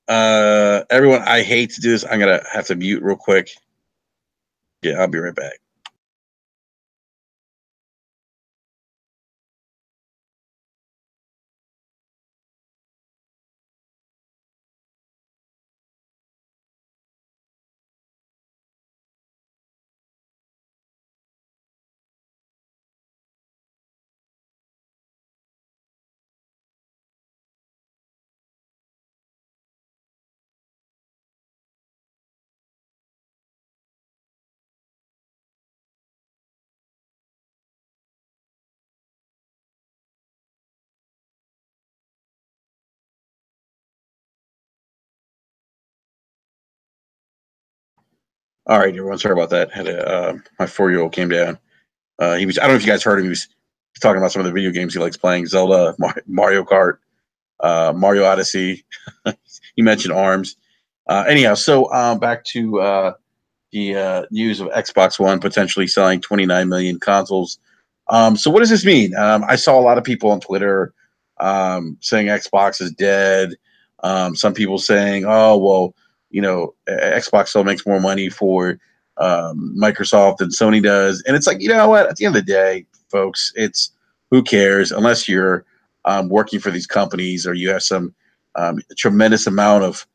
Speaker 1: Everyone, I hate to do this. I'm gonna have to mute real quick. Yeah, I'll be right back. All right, everyone. Sorry about that. Had a my 4-year-old came down. He was. I don't know if you guys heard him. He was talking about some of the video games he likes playing: Zelda, Mario Kart, Mario Odyssey. You mentioned Arms. Anyhow, so back to the news of Xbox One potentially selling 29 million consoles. So what does this mean? I saw a lot of people on Twitter saying Xbox is dead. Some people saying, "Oh, well, you know, Xbox still makes more money for Microsoft than Sony does." And it's like, you know what? At the end of the day, folks, it's who cares unless you're working for these companies or you have some tremendous amount of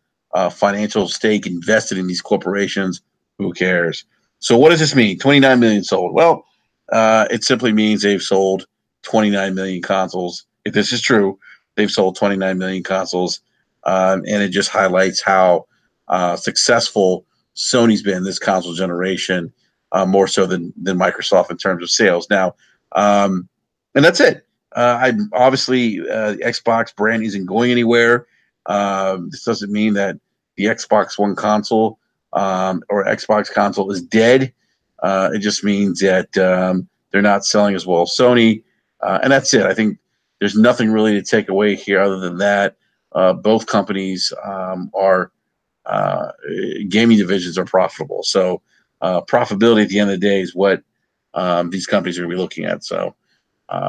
Speaker 1: financial stake invested in these corporations. Who cares? So what does this mean? 29 million sold. Well, it simply means they've sold 29 million consoles. If this is true, they've sold 29 million consoles, and it just highlights how successful Sony's been this console generation, more so than Microsoft in terms of sales. Now, and that's it. I obviously the Xbox brand isn't going anywhere. This doesn't mean that the Xbox One console or Xbox console is dead. It just means that they're not selling as well as Sony, and that's it. I think there's nothing really to take away here other than that. Both companies are gaming divisions are profitable. So profitability at the end of the day is what these companies are going to be looking at. So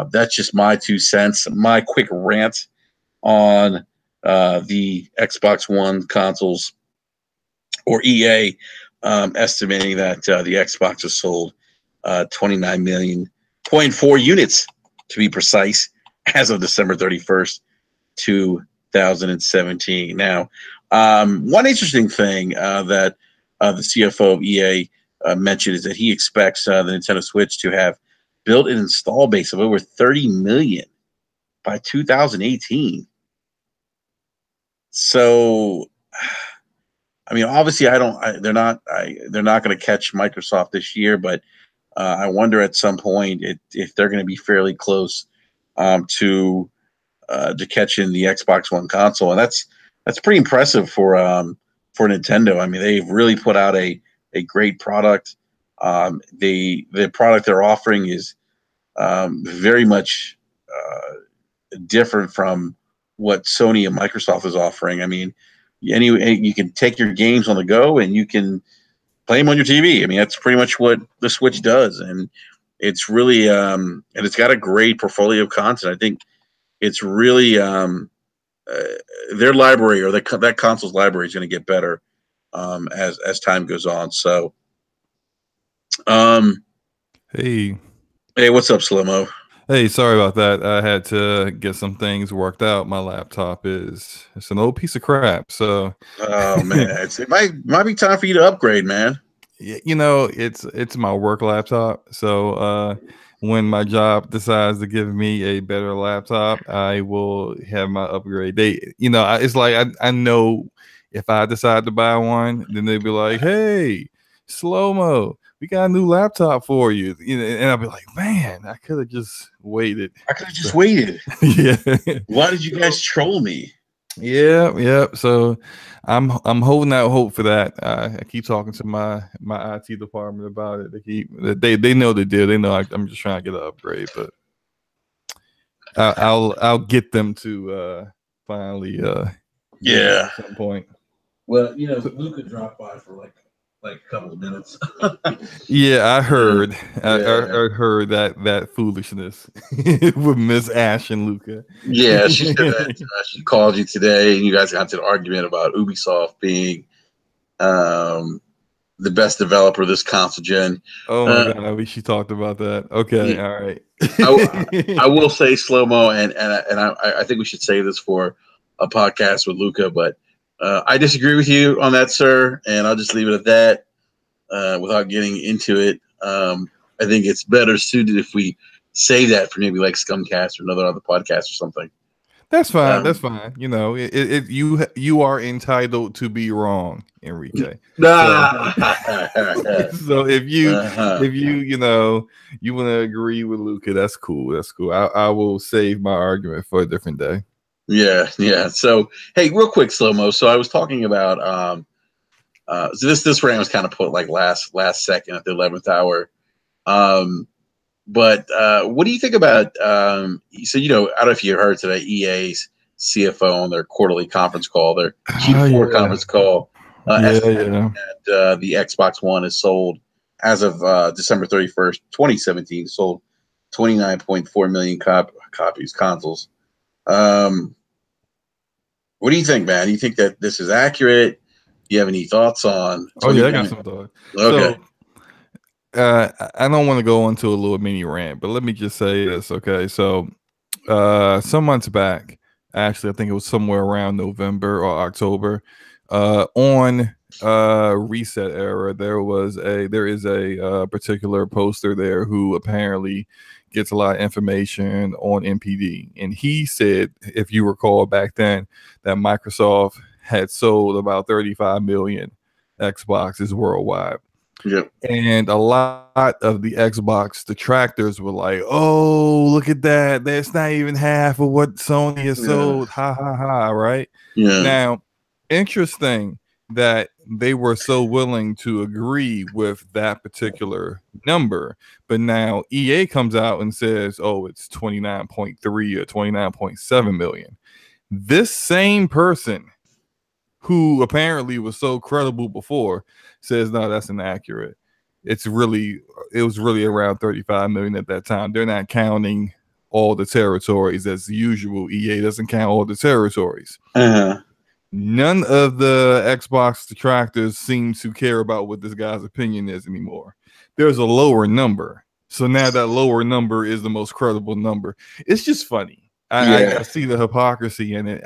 Speaker 1: that's just my 2 cents, my quick rant on the Xbox One consoles, or EA estimating that the Xbox has sold 29 million, 0.4 units to be precise, as of December 31st, 2019. 2017. Now, one interesting thing that the CFO of EA mentioned is that he expects the Nintendo Switch to have built an install base of over 30 million by 2018. So, I mean, obviously, they're not going to catch Microsoft this year, but I wonder at some point if they're going to be fairly close to catching the Xbox One console, and that's pretty impressive for Nintendo. I mean, they've really put out a great product. The product they're offering is very much different from what Sony and Microsoft is offering. I mean, you can take your games on the go and you can play them on your TV. I mean, that's pretty much what the Switch does, and it's really and it's got a great portfolio of content. I think it's really their library or that console's library is going to get better as time goes on. So,
Speaker 4: Hey,
Speaker 1: what's up, Slow-Mo?
Speaker 4: Hey, sorry about that. I had to get some things worked out. My laptop it's an old piece of crap. So,
Speaker 1: oh man, it might be time for you to upgrade, man.
Speaker 4: You know, it's my work laptop. So, when my job decides to give me a better laptop, I will have my upgrade. It's like I know if I decide to buy one, then they'd be like, "Hey, Slow-Mo, we got a new laptop for you." And I'll be like, "Man, I could have just waited."
Speaker 1: Yeah.
Speaker 4: Yeah.
Speaker 1: Why did you guys troll me?
Speaker 4: Yeah. So I'm holding out hope for that. I keep talking to my IT department about it. They know the deal. They know I'm just trying to get an upgrade, but I'll get them to finally
Speaker 1: at
Speaker 4: some point.
Speaker 1: Well, Luca dropped by for like a couple of minutes.
Speaker 4: Yeah, I heard.
Speaker 1: Yeah.
Speaker 4: I heard that foolishness with Miss Ash and Luca.
Speaker 1: Yeah, she said that she called you today, and you guys got into an argument about Ubisoft being the best developer this console gen.
Speaker 4: Oh my god, I wish she talked about that. Okay,
Speaker 1: yeah.
Speaker 4: all right.
Speaker 1: I will say Slow-Mo, and I think we should save this for a podcast with Luca, but I disagree with you on that, sir, and I'll just leave it at that without getting into it. I think it's better suited if we save that for maybe like Scumcast or another other podcast or something.
Speaker 4: That's fine. That's fine. You are entitled to be wrong, Enrique. So, so if you want to agree with Luca, that's cool. That's cool. I will save my argument for a different day.
Speaker 1: Yeah. So hey, real quick, Slow-Mo. So I was talking about so this round was kind of put like last second at the 11th hour. But what do you think about so I don't know if you heard today EA's CFO on their quarterly conference call, their Q4 conference call, estimating that the Xbox One is sold as of December 31st, 2017, sold 29.4 million copies consoles. What do you think, man? Do you think that this is accurate? Do you have any thoughts on?
Speaker 4: Oh yeah, I got some thoughts.
Speaker 1: Okay.
Speaker 4: So, I don't want to go into a little mini rant, but let me just say this, okay? So, some months back, actually, I think it was somewhere around November or October, on Reset Era, there is a particular poster there who apparently gets a lot of information on NPD, and he said, if you recall back then, that Microsoft had sold about 35 million Xboxes worldwide.
Speaker 1: Yep.
Speaker 4: And a lot of the Xbox detractors were like, "Oh, look at that! That's not even half of what Sony has sold." Ha ha ha! Right?
Speaker 1: Yeah.
Speaker 4: Now, interesting that they were so willing to agree with that particular number, but now EA comes out and says, "Oh, it's 29.3 or 29.7 million." This same person, who apparently was so credible before, says no, that's inaccurate. It was really around 35 million at that time. They're not counting all the territories as usual. EA doesn't count all the territories. None of the Xbox detractors seem to care about what this guy's opinion is anymore. There's a lower number, so now that lower number is the most credible number. It's just funny. I see the hypocrisy in it.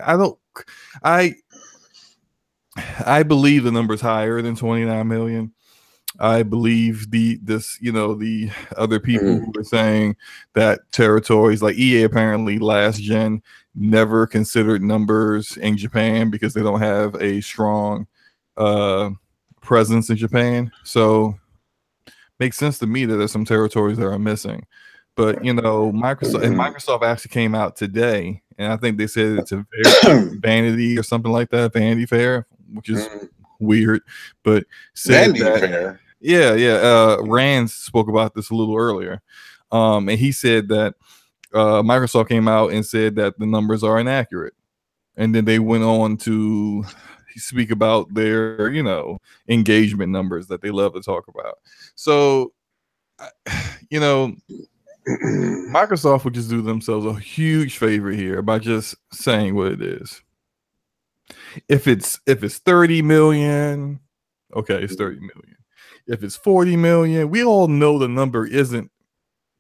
Speaker 4: I believe the number's higher than 29 million. I believe the other people who were saying that territories like EA apparently last gen never considered numbers in Japan because they don't have a strong presence in Japan. So makes sense to me that there's some territories that are missing. But Microsoft actually came out today, and I think they said it's a very Vanity or something like that, Vanity Fair, which is weird, but said
Speaker 1: Vanity
Speaker 4: that
Speaker 1: Fair.
Speaker 4: Rand spoke about this a little earlier, and he said that Microsoft came out and said that the numbers are inaccurate, and then they went on to speak about their engagement numbers that they love to talk about. So Microsoft would just do themselves a huge favor here by just saying what it is. If it's 30 million, okay, it's 30 million. If it's 40 million, we all know the number isn't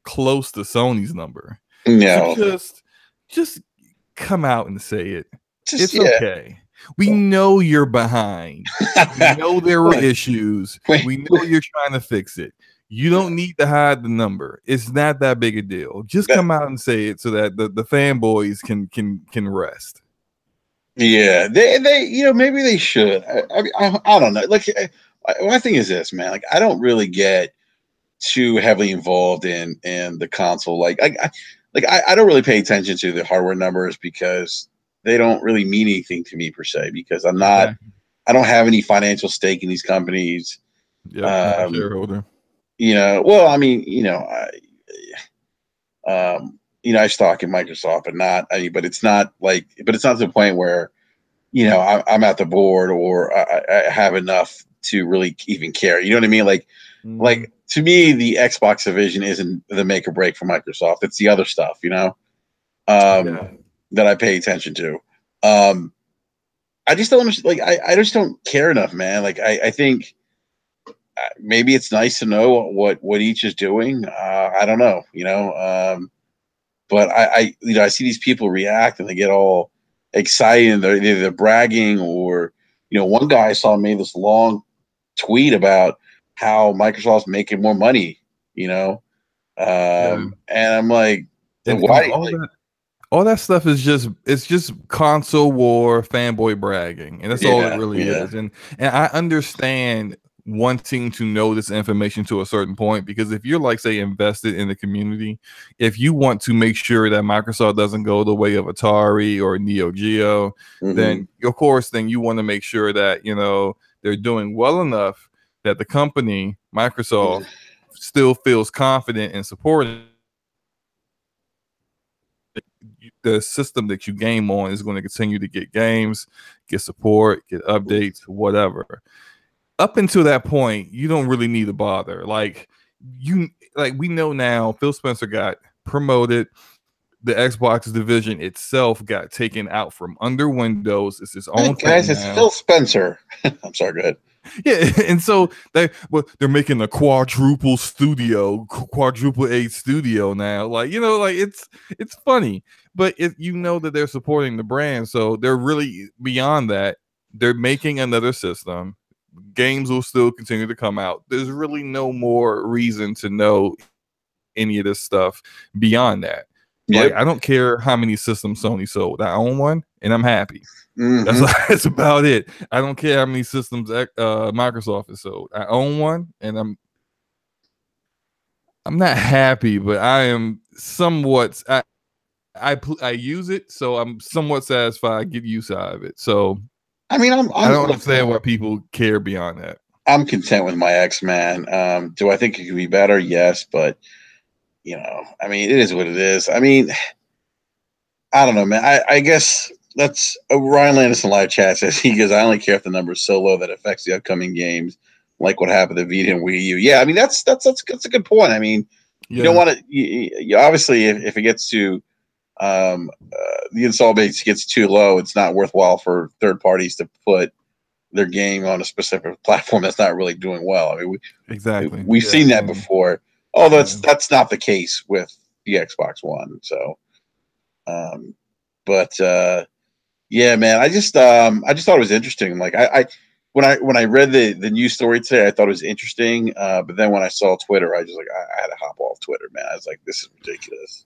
Speaker 4: close to Sony's number.
Speaker 1: No.
Speaker 4: So just come out and say it.
Speaker 1: It's
Speaker 4: okay. We know you're behind. We know there were issues. We know you're trying to fix it. You don't need to hide the number. It's not that big a deal. Just come out and say it so that the fanboys can rest.
Speaker 1: Yeah, they maybe they should. I don't know. Like, my thing is this, man. Like, I don't really get too heavily involved in the console. Like, I don't really pay attention to the hardware numbers because they don't really mean anything to me per se. Because I'm not, I don't have any financial stake in these companies.
Speaker 4: Yeah, shareholder.
Speaker 1: Well, I mean, I stock in Microsoft, but it's not to the point where, I'm at the board or I have enough to really even care. You know what I mean? Like to me, the Xbox division isn't the make or break for Microsoft. It's the other stuff, that I pay attention to. I just don't I just don't care enough, man. Like, I think maybe it's nice to know what each is doing. I don't know, but I see these people react and they get all excited and they're bragging, or one guy I saw made this long tweet about how Microsoft's making more money, and I'm like, why?
Speaker 4: All that stuff is just console war fanboy bragging, and that's all it really is. And I understand wanting to know this information to a certain point, because if you're like, say, invested in the community, if you want to make sure that Microsoft doesn't go the way of Atari or Neo Geo, then of course you want to make sure that they're doing well enough that the company Microsoft still feels confident in supporting the system that you game on is going to continue to get games, get support, get updates, whatever. Up until that point, you don't really need to bother. We know now, Phil Spencer got promoted. The Xbox division itself got taken out from under Windows. It's its own thing. Guys,
Speaker 1: it's Phil Spencer. I'm sorry, go ahead.
Speaker 4: Yeah, and so they're making a quadruple A studio now. It's funny, but that they're supporting the brand, so they're really beyond that. They're making another system. Games will still continue to come out. There's really no more reason to know any of this stuff beyond that. Yep. I don't care how many systems Sony sold. I own one, and I'm happy. That's about it. I don't care how many systems Microsoft has sold. I own one, and I'm not happy, but I am somewhat. I use it, so I'm somewhat satisfied. I get use out of it. So I don't understand why people care beyond that.
Speaker 1: I'm content with my X, man. Do I think it could be better? Yes, but it is what it is. I don't know, man. I guess that's Ryan Landis in live chat says, he goes, I only care if the number is so low that it affects the upcoming games, like what happened to Vita and Wii U. Yeah, that's a good point. You don't want to. You obviously, if it gets to the install base gets too low, it's not worthwhile for third parties to put their game on a specific platform that's not really doing well. We've seen that before. Although that's not the case with the Xbox One. So But yeah, man, I just thought it was interesting. Like when I read the news story today, I thought it was interesting. But then when I saw Twitter, I just like I had to hop off Twitter, man. I was like, this is ridiculous.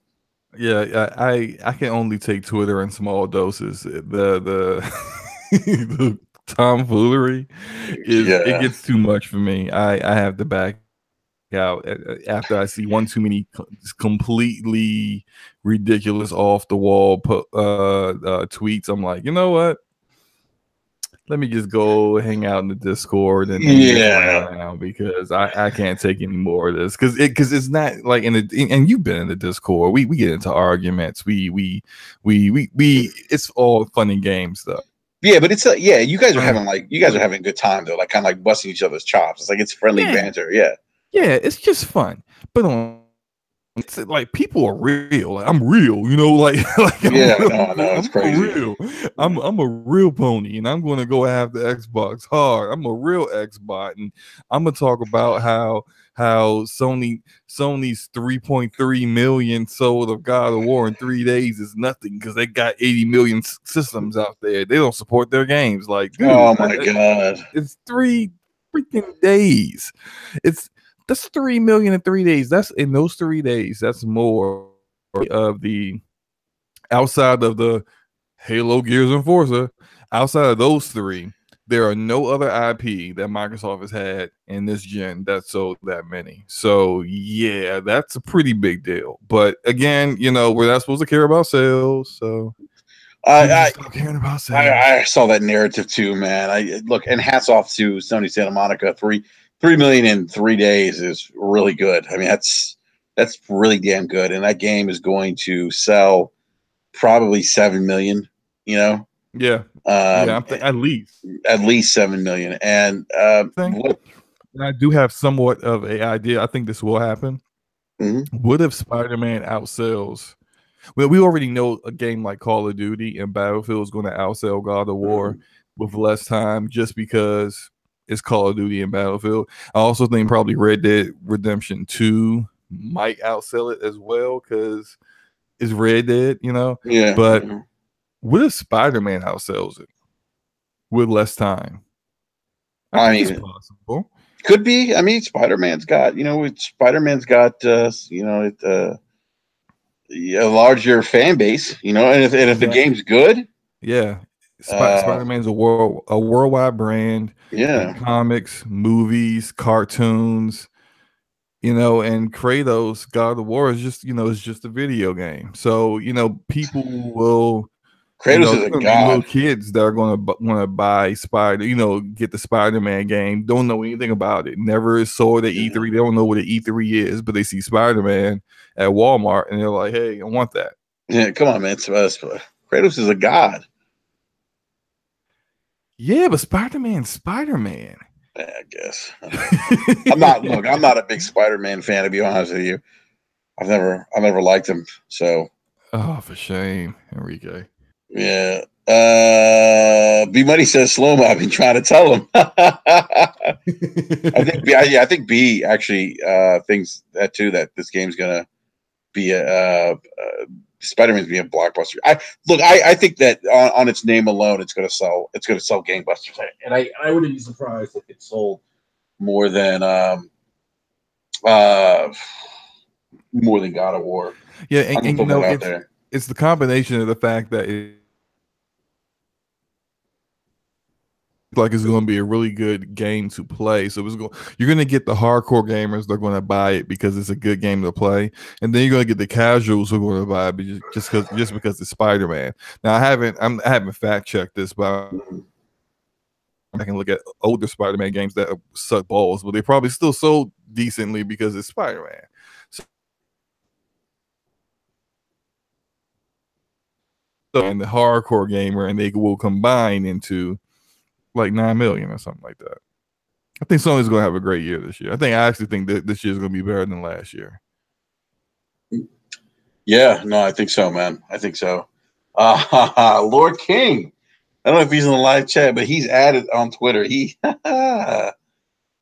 Speaker 4: Yeah, I can only take Twitter in small doses. The tomfoolery it
Speaker 1: Yeah.
Speaker 4: gets too much for me. I have to back out after I see one too many completely ridiculous off the wall tweets. I'm like, you know what? Let me just go hang out in the Discord and just rant
Speaker 1: Yeah.
Speaker 4: around because I can't take any more of this because it's not like and you've been in the Discord. We get into arguments. We it's all fun and games though.
Speaker 1: Yeah, but it's yeah, you guys are having a good time though, like kind of like busting each other's chops. It's like it's friendly banter. Yeah.
Speaker 4: Yeah, it's just fun. But it's like people are real. Like, I'm real, you know. Like
Speaker 1: yeah, no, it's crazy.
Speaker 4: Real. I'm a real pony, and I'm going to go after Xbox hard. I'm a real Xbot, and I'm gonna talk about how Sony's 3.3 million sold of God of War in 3 days is nothing because they got 80 million systems out there. They don't support their games. Like, dude,
Speaker 1: oh my god,
Speaker 4: it's 3 freaking days. That's 3 million in 3 days. That's in those 3 days. That's more of the outside of the Halo, Gears, and Forza. Outside of those three, there are no other IP that Microsoft has had in this gen that sold that many. So yeah, that's a pretty big deal. But again, you know, we're not supposed to care about sales. So
Speaker 1: I
Speaker 4: stop caring about sales.
Speaker 1: I saw that narrative too, man. I look, and hats off to Sony Santa Monica. 3 million in 3 days is really good. I mean, that's really damn good. And that game is going to sell probably 7 million. You know,
Speaker 4: yeah, at
Speaker 1: least 7 million. And
Speaker 4: I do have somewhat of an idea. I think this will happen.
Speaker 1: Mm-hmm.
Speaker 4: What if Spider-Man outsells? Well, we already know a game like Call of Duty and Battlefield is going to outsell God of War with less time just because it's Call of Duty and Battlefield. I also think probably Red Dead Redemption 2 might outsell it as well because it's Red Dead, you know?
Speaker 1: Yeah.
Speaker 4: But what if Spider-Man outsells it with less time? I think it's possible.
Speaker 1: Could be. I mean, Spider-Man's got, a larger fan base, and if the game's good,
Speaker 4: yeah, Spider-Man's a worldwide brand.
Speaker 1: Yeah,
Speaker 4: comics, movies, cartoons, and Kratos, God of War is just, it's just a video game. So, people will.
Speaker 1: Kratos is a god.
Speaker 4: Little kids that are going to want to buy get the Spider-Man game. Don't know anything about it. Never saw the E3. They don't know what an E3 is, but they see Spider-Man at Walmart and they're like, "Hey, I want that."
Speaker 1: Yeah, come on, man. Kratos is a god.
Speaker 4: Yeah, but Spider-Man's Spider-Man.
Speaker 1: Yeah, I guess. I'm not a big Spider-Man fan, to be honest with you. I've never liked him. So.
Speaker 4: Oh, for shame, Enrique.
Speaker 1: Yeah. B Money says slow mo. I've been trying to tell him. I think B actually thinks that too, that this game's gonna be Spider-Man's being a blockbuster. I think that on its name alone, it's gonna sell gangbusters. And I wouldn't be surprised if it sold more than God of War.
Speaker 4: Yeah, and it's the combination of the fact that it's going to be a really good game to play. So you're going to get the hardcore gamers. They're going to buy it because it's a good game to play, and then you're going to get the casuals who are going to buy it just because it's Spider-Man. Now I haven't fact checked this, but I can look at older Spider-Man games that suck balls, but they probably still sold decently because it's Spider-Man. And the hardcore gamer, and they will combine into like 9 million or something like that. I think Sony's going to have a great year this year. I actually think that this year is going to be better than last year.
Speaker 1: Yeah, no, I think so, man. I think so. Lord King. I don't know if he's in the live chat, but he's added on Twitter. Oh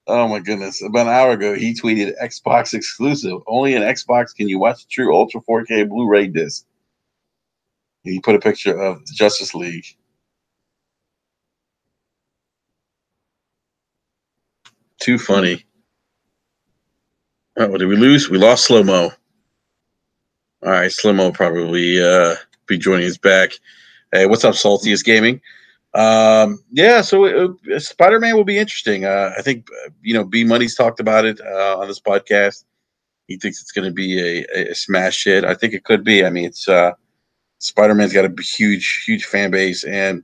Speaker 1: my goodness. About an hour ago, he tweeted Xbox exclusive. Only in Xbox can you watch the true Ultra 4K Blu-ray disc. He put a picture of the Justice League. Too funny. Oh, what did we lose? We lost Slow Mo. All right, Slow Mo probably be joining us back. Hey, what's up, Saltiest Gaming? Yeah, so Spider-Man will be interesting. I think B Money's talked about it on this podcast. He thinks it's going to be a smash hit. I think it could be. I mean, it's Spider-Man's got a huge fan base, and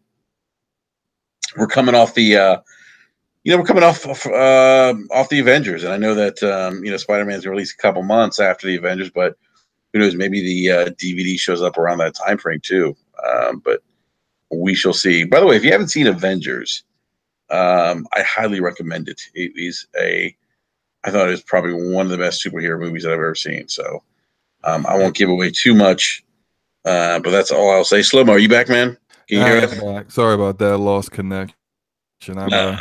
Speaker 1: we're coming off the off the Avengers, and I know that Spider-Man's released a couple months after the Avengers, but who knows? Maybe the DVD shows up around that time frame too. But we shall see. By the way, if you haven't seen Avengers, I highly recommend it. I thought it was probably one of the best superhero movies that I've ever seen. So I won't give away too much, but that's all I'll say. Slow Mo, are you back, man? Can you hear us?
Speaker 4: Back. Sorry about that. Lost connection.
Speaker 1: No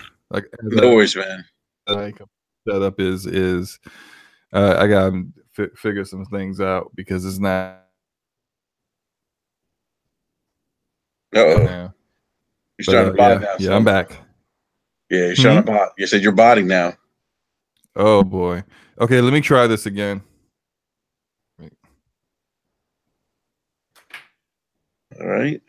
Speaker 1: worries, man.
Speaker 4: Setup is I gotta figure some things out because it's not.
Speaker 1: Uh-oh.
Speaker 4: Yeah.
Speaker 1: You're starting to bot now.
Speaker 4: Yeah, I'm back.
Speaker 1: Yeah, you're starting to bot. You said you're botting now.
Speaker 4: Oh boy. Okay, let me try this again.
Speaker 1: All right.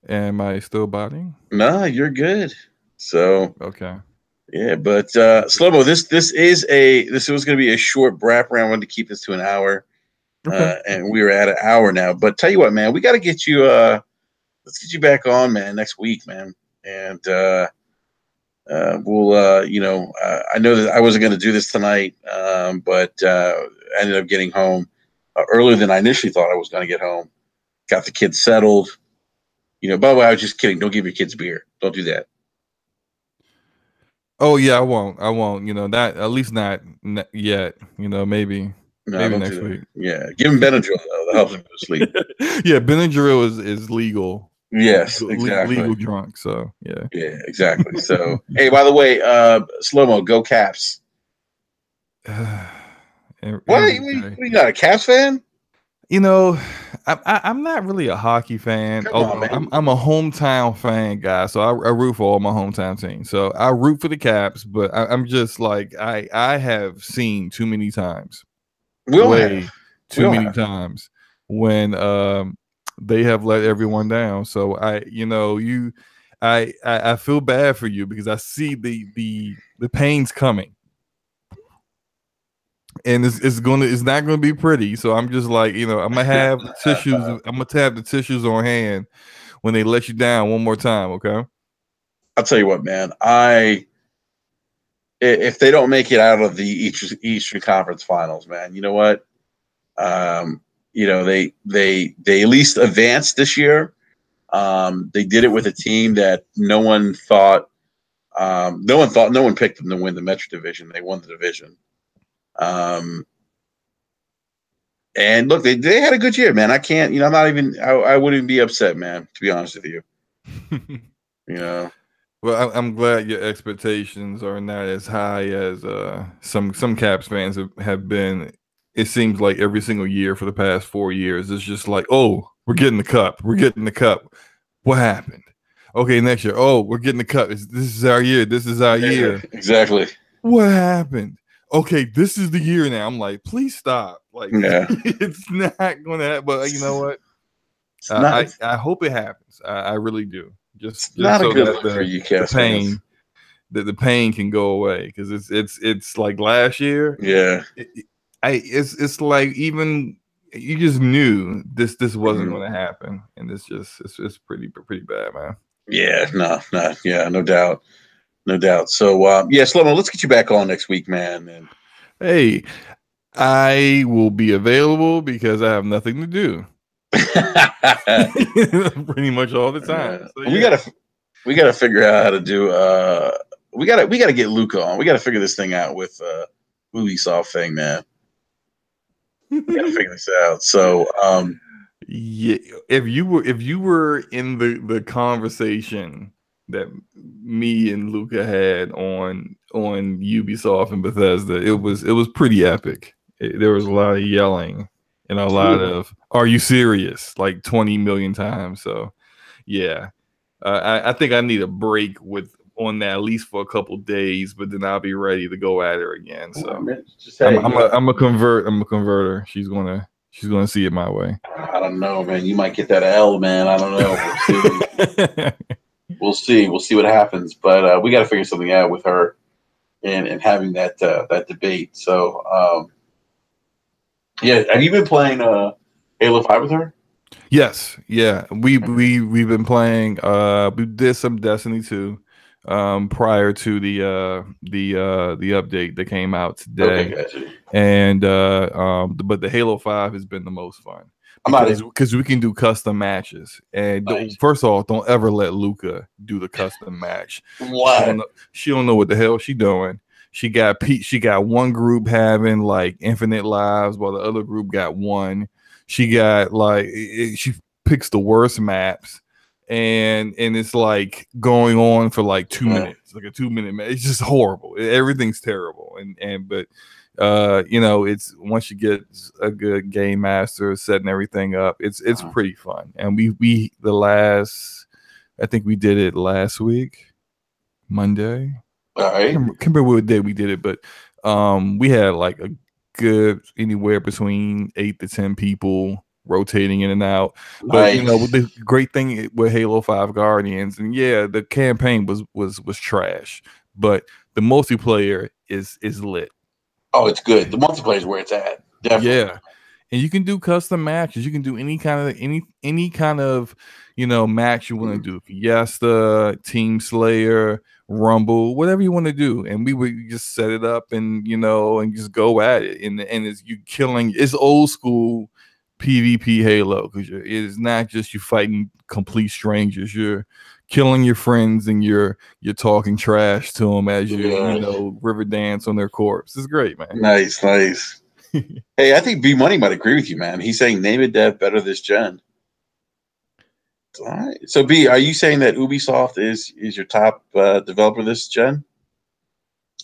Speaker 4: Am I still botting?
Speaker 1: No, you're good. So
Speaker 4: okay.
Speaker 1: Yeah, but Slow-Mo, this was going to be a short BRAP round. I wanted to keep this to an hour, and we are at an hour now. But tell you what, man, we got to get you. Let's get you back on, man, next week, man, and we'll. I know that I wasn't going to do this tonight, but I ended up getting home earlier than I initially thought I was going to get home. Got the kids settled. By the way, I was just kidding. Don't give your kids beer. Don't do that.
Speaker 4: Oh yeah, I won't. That at least not yet. Maybe next week.
Speaker 1: Yeah, give him Benadryl though. That helps him go to sleep.
Speaker 4: Yeah, Benadryl is legal.
Speaker 1: Yes, exactly.
Speaker 4: Legal drunk. So yeah.
Speaker 1: Yeah, exactly. So hey, by the way, Slow-Mo, go Caps. What? You not a Caps fan?
Speaker 4: I'm not really a hockey fan. I'm a hometown fan guy, so I root for all my hometown teams. So I root for the Caps, but I'm just like I have seen too many times, too many times when they have let everyone down. So I feel bad for you because I see the pain's coming. And it's not gonna be pretty. So I'm just like, I'm gonna have the tissues. I'm gonna have the tissues on hand when they let you down one more time. Okay.
Speaker 1: I'll tell you what, man. If they don't make it out of the Eastern Conference Finals, man, you know what? They at least advanced this year. They did it with a team that no one picked them to win the Metro Division. They won the division. And look, they had a good year, man. I can't, I wouldn't be upset, man, to be honest with you.
Speaker 4: Well, I'm glad your expectations are not as high as some Caps fans have been. It seems like every single year for the past 4 years, it's just like, oh, we're getting the cup. We're getting the cup. What happened? Okay, next year. Oh, we're getting the cup. This is our year. This is our year.
Speaker 1: Exactly.
Speaker 4: What happened? Okay, this is the year now. I'm like, please stop. Like, it's not going to happen. But you know what? I hope it happens. I really do. Just
Speaker 1: not
Speaker 4: so
Speaker 1: a good
Speaker 4: that
Speaker 1: look for you, Cass fans.
Speaker 4: The pain can go away because it's like last year.
Speaker 1: Yeah,
Speaker 4: it's like even you just knew this wasn't going to happen, and it's pretty bad, man.
Speaker 1: Yeah, no doubt. So Slow-Mo, let's get you back on next week, man. And
Speaker 4: hey, I will be available because I have nothing to do. Pretty much all the time. So,
Speaker 1: yeah. We gotta figure out how to do. We gotta get Luca on. We gotta figure this thing out with Ubisoft thing, man. We gotta figure this out. So
Speaker 4: yeah, if you were in the conversation that me and Luca had on Ubisoft and Bethesda, it was pretty epic. There was a lot of yelling and a lot of "Are you serious?" like 20 million times. So yeah, I think I need a break on that at least for a couple days, but then I'll be ready to go at her again. So I'm a converter. She's gonna see it my way.
Speaker 1: I don't know, man. You might get that L, man. I don't know. We'll see. We'll see what happens. But we got to figure something out with her and having that debate. So yeah, have you been playing Halo 5 with her?
Speaker 4: Yes, yeah. We've been playing. We did some Destiny 2 prior to the update that came out today.
Speaker 1: Okay, gotcha.
Speaker 4: And but the Halo 5 has been the most fun because we can do custom matches. And
Speaker 1: Nice.
Speaker 4: first of all, don't ever let Luca do the custom match.
Speaker 1: What?
Speaker 4: She don't know what the hell she doing. She got one group having like infinite lives while the other group got one. She got she picks the worst maps, and it's like going on for like 2 minutes, like a 2-minute match. It's just horrible. Everything's terrible. But it's once you get a good game master setting everything up, it's pretty fun. And I think we did it last week, Monday.
Speaker 1: All right.
Speaker 4: I can't remember what day we did it, but we had like a good anywhere between 8 to 10 people rotating in and out. But the great thing with Halo 5 Guardians, and yeah, the campaign was trash, but the multiplayer is lit.
Speaker 1: Oh, it's good. The multiplayer is where it's at. Definitely.
Speaker 4: Yeah. And you can do custom matches. You can do any kind of match you want to do. Fiesta, Team Slayer, Rumble, whatever you want to do. And we would just set it up and just go at it. And it's old school PvP Halo, because it is not just you fighting complete strangers. You're killing your friends and you're talking trash to them as you river dance on their corpse. It's great, man.
Speaker 1: Nice. Hey, I think B Money might agree with you, man. He's saying name it dev better this gen. All right. So B, are you saying that Ubisoft is your top developer this gen?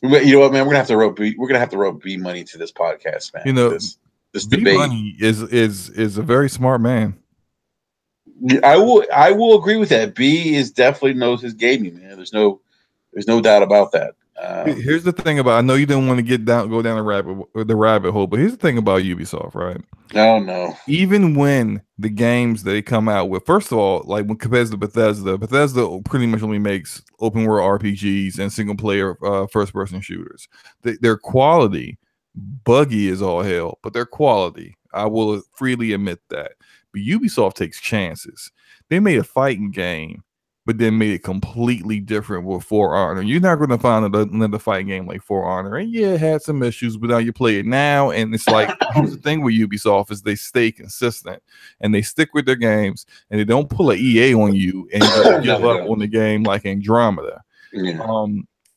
Speaker 1: You know what, man? We're gonna have to rope B Money to this podcast, man. This
Speaker 4: B
Speaker 1: debate.
Speaker 4: Money is a very smart man.
Speaker 1: I will agree with that. B definitely knows his gaming, man. There's no doubt about that.
Speaker 4: Here's the thing about, I know you didn't want to go down the rabbit hole, but here's the thing about Ubisoft, right?
Speaker 1: No.
Speaker 4: Even when the games they come out with, first of all, like when compared to Bethesda pretty much only makes open world RPGs and single player first person shooters. Their quality, buggy as all hell, but their quality, I will freely admit that. But Ubisoft takes chances. They made a fighting game, but then made it completely different with For Honor. You're not going to find another fighting game like For Honor. And yeah, it had some issues, but now you play it now, and it's like, here's the thing with Ubisoft is they stay consistent, and they stick with their games, and they don't pull an EA on you and give up on the game like Andromeda.
Speaker 1: Yeah.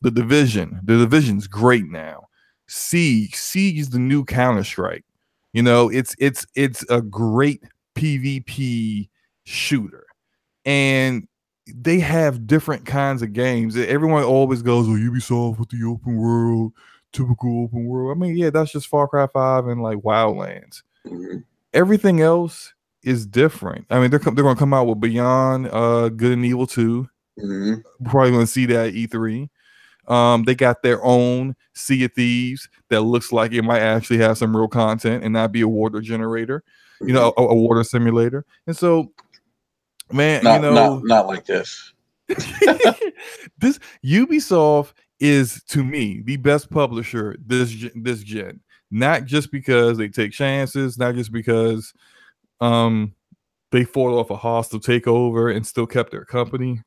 Speaker 4: The Division's great now. Siege is the new Counter-Strike. It's a great PvP shooter. And they have different kinds of games. Everyone always goes, "Oh, Ubisoft with the open world, typical open world." I mean, yeah, that's just Far Cry 5 and like Wildlands.
Speaker 1: Mm-hmm.
Speaker 4: Everything else is different. I mean, they're going to come out with Beyond Good and Evil 2.
Speaker 1: Mm-hmm.
Speaker 4: We're probably going to see that at E3. They got their own Sea of Thieves that looks like it might actually have some real content and not be a water generator, a water simulator. And so, man,
Speaker 1: not like this.
Speaker 4: This Ubisoft is, to me, the best publisher this gen. Not just because they take chances, not just because they fought off a hostile takeover and still kept their company.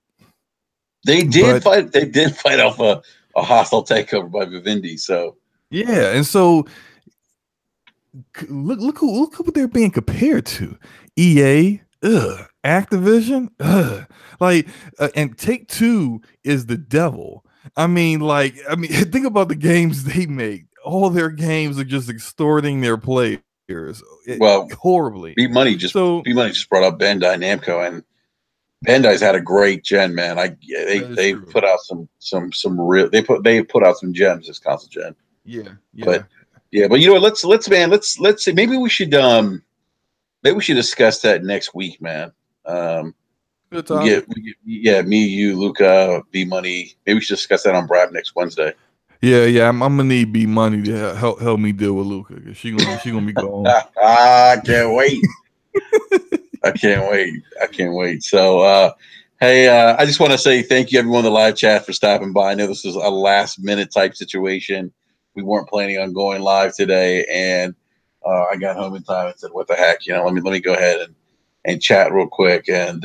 Speaker 1: They did fight off a hostile takeover by Vivendi. So
Speaker 4: yeah, and so look what they're being compared to. EA, Activision, and Take-Two is the devil. I mean, think about the games they make. All their games are just extorting their players. Horribly.
Speaker 1: B Money just brought up Bandai Namco, and Bandai's had a great gen, man. They put out some real they put out some gems this console gen.
Speaker 4: Yeah.
Speaker 1: But Yeah, but you know what? Let's see. Maybe we should discuss that next week, man.
Speaker 4: Good topic.
Speaker 1: Yeah, me, you, Luca, B Money. Maybe we should discuss that on BRAP next Wednesday.
Speaker 4: Yeah. I'm gonna need B Money to help me deal with Luca because she gonna be gone.
Speaker 1: I can't wait. I can't wait. So, hey, I just want to say thank you, everyone in the live chat, for stopping by. I know this is a last minute type situation. We weren't planning on going live today, and I got home in time and said, "What the heck? Let me go ahead and chat real quick." And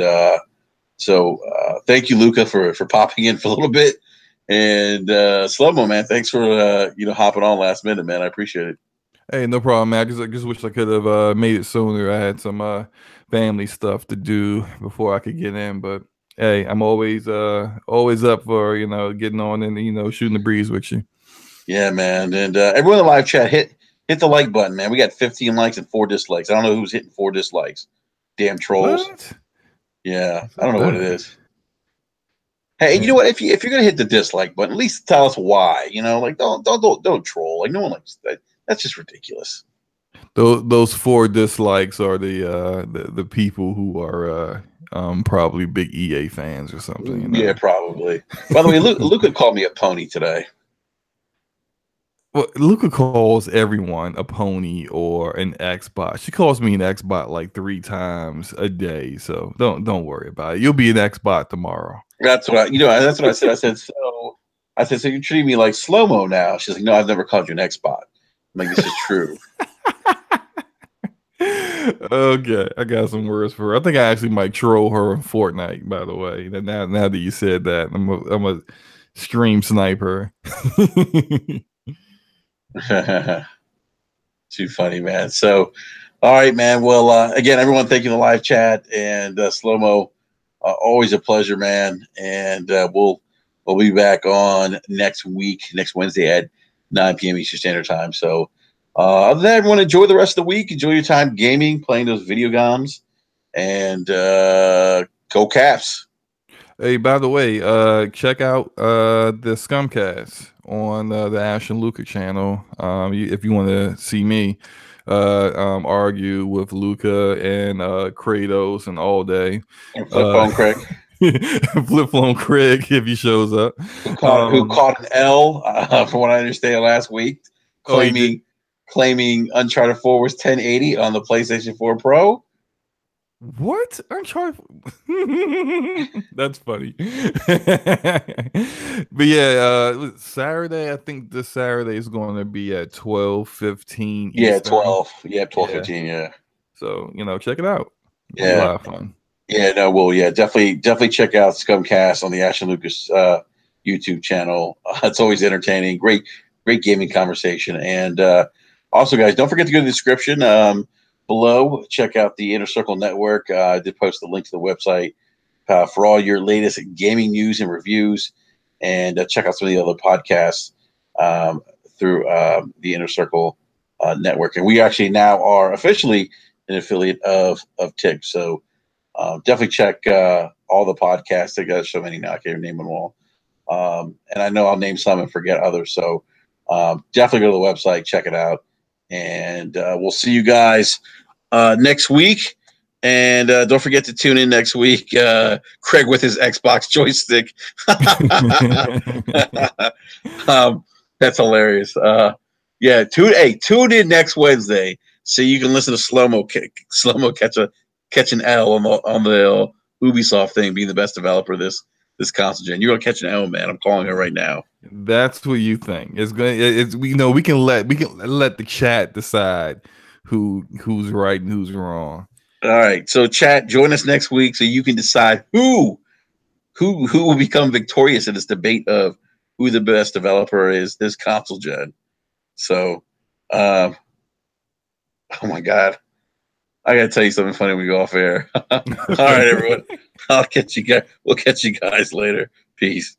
Speaker 1: so, thank you, Luca, for popping in for a little bit, and Slow-Mo, man, thanks for hopping on last minute, man. I appreciate it.
Speaker 4: Hey, no problem, man. I just wish I could have made it sooner. I had some family stuff to do before I could get in, but hey, I'm always up for getting on and shooting the breeze with you.
Speaker 1: Yeah, man, and everyone in the live chat, hit the like button, man. We got 15 likes and 4 dislikes. I don't know who's hitting 4 dislikes. Damn trolls.
Speaker 4: What?
Speaker 1: Yeah, I don't know what it is. Hey,
Speaker 4: Yeah.
Speaker 1: you know what? If you're gonna hit the dislike button, at least tell us why. Don't troll. Like, no one likes that. That's just ridiculous.
Speaker 4: Those 4 dislikes are the people who are probably big EA fans or something.
Speaker 1: Yeah, probably. By the way, Luca called me a pony today.
Speaker 4: Well, Luca calls everyone a pony or an Xbot. She calls me an Xbot like 3 times a day. So don't worry about it. You'll be an Xbot tomorrow.
Speaker 1: That's what I said. I said, so you're treating me like Slow-Mo now. She's like, no, I've never called you an Xbot. I'm like, this is true.
Speaker 4: Okay, I got some words for her. I think I actually might troll her in Fortnite. By the way, now that you said that, I'm a stream sniper.
Speaker 1: Too funny, man. So, all right, man. Well, again, everyone, thank you in the live chat, and Slow-Mo, always a pleasure, man. And we'll be back on next Wednesday at 9 p.m. Eastern Standard Time. So, other than that, everyone, enjoy the rest of the week. Enjoy your time gaming, playing those video games, and go Caps.
Speaker 4: Hey, by the way, check out the Scumcast on the Ash and Luca channel. If you want to see me argue with Luca and Kratos and all day.
Speaker 1: And Flip Phone Craig.
Speaker 4: Flip Phone Craig, if he shows up.
Speaker 1: Who caught an L, from what I understand, last week, claiming Uncharted 4 was 1080 on the PlayStation 4 Pro.
Speaker 4: What? Uncharted? That's funny. But yeah, Saturday, I think this Saturday is going to be at 12:15
Speaker 1: Yeah,
Speaker 4: Eastern.
Speaker 1: 12. Yeah, 12:15, yeah.
Speaker 4: So, check it out. It'll
Speaker 1: Yeah.
Speaker 4: be a lot of fun.
Speaker 1: Yeah, no, well, yeah, definitely check out Scumcast on the Ash and Lucas YouTube channel. It's always entertaining. Great gaming conversation. And also, guys, don't forget to go to the description below. Check out the Inner Circle Network. I did post the link to the website for all your latest gaming news and reviews. And check out some of the other podcasts through the Inner Circle Network. And we actually now are officially an affiliate of TIG. So definitely check all the podcasts. They got so many now, I can't name them all. And I know I'll name some and forget others. So definitely go to the website, check it out. And we'll see you guys next week. And don't forget to tune in next week. Craig with his Xbox joystick. That's hilarious. Yeah, tune in next Wednesday so you can listen to Slow-Mo catch an L on the Ubisoft thing, being the best developer this console gen. You're gonna catch an L, man. I'm calling it right now.
Speaker 4: That's what you think. It's we can let the chat decide who's right and who's wrong.
Speaker 1: All right, so chat, join us next week so you can decide who will become victorious in this debate of who the best developer is this console gen. So, oh my God, I gotta tell you something funny when we go off air. All right, everyone, We'll catch you guys later. Peace.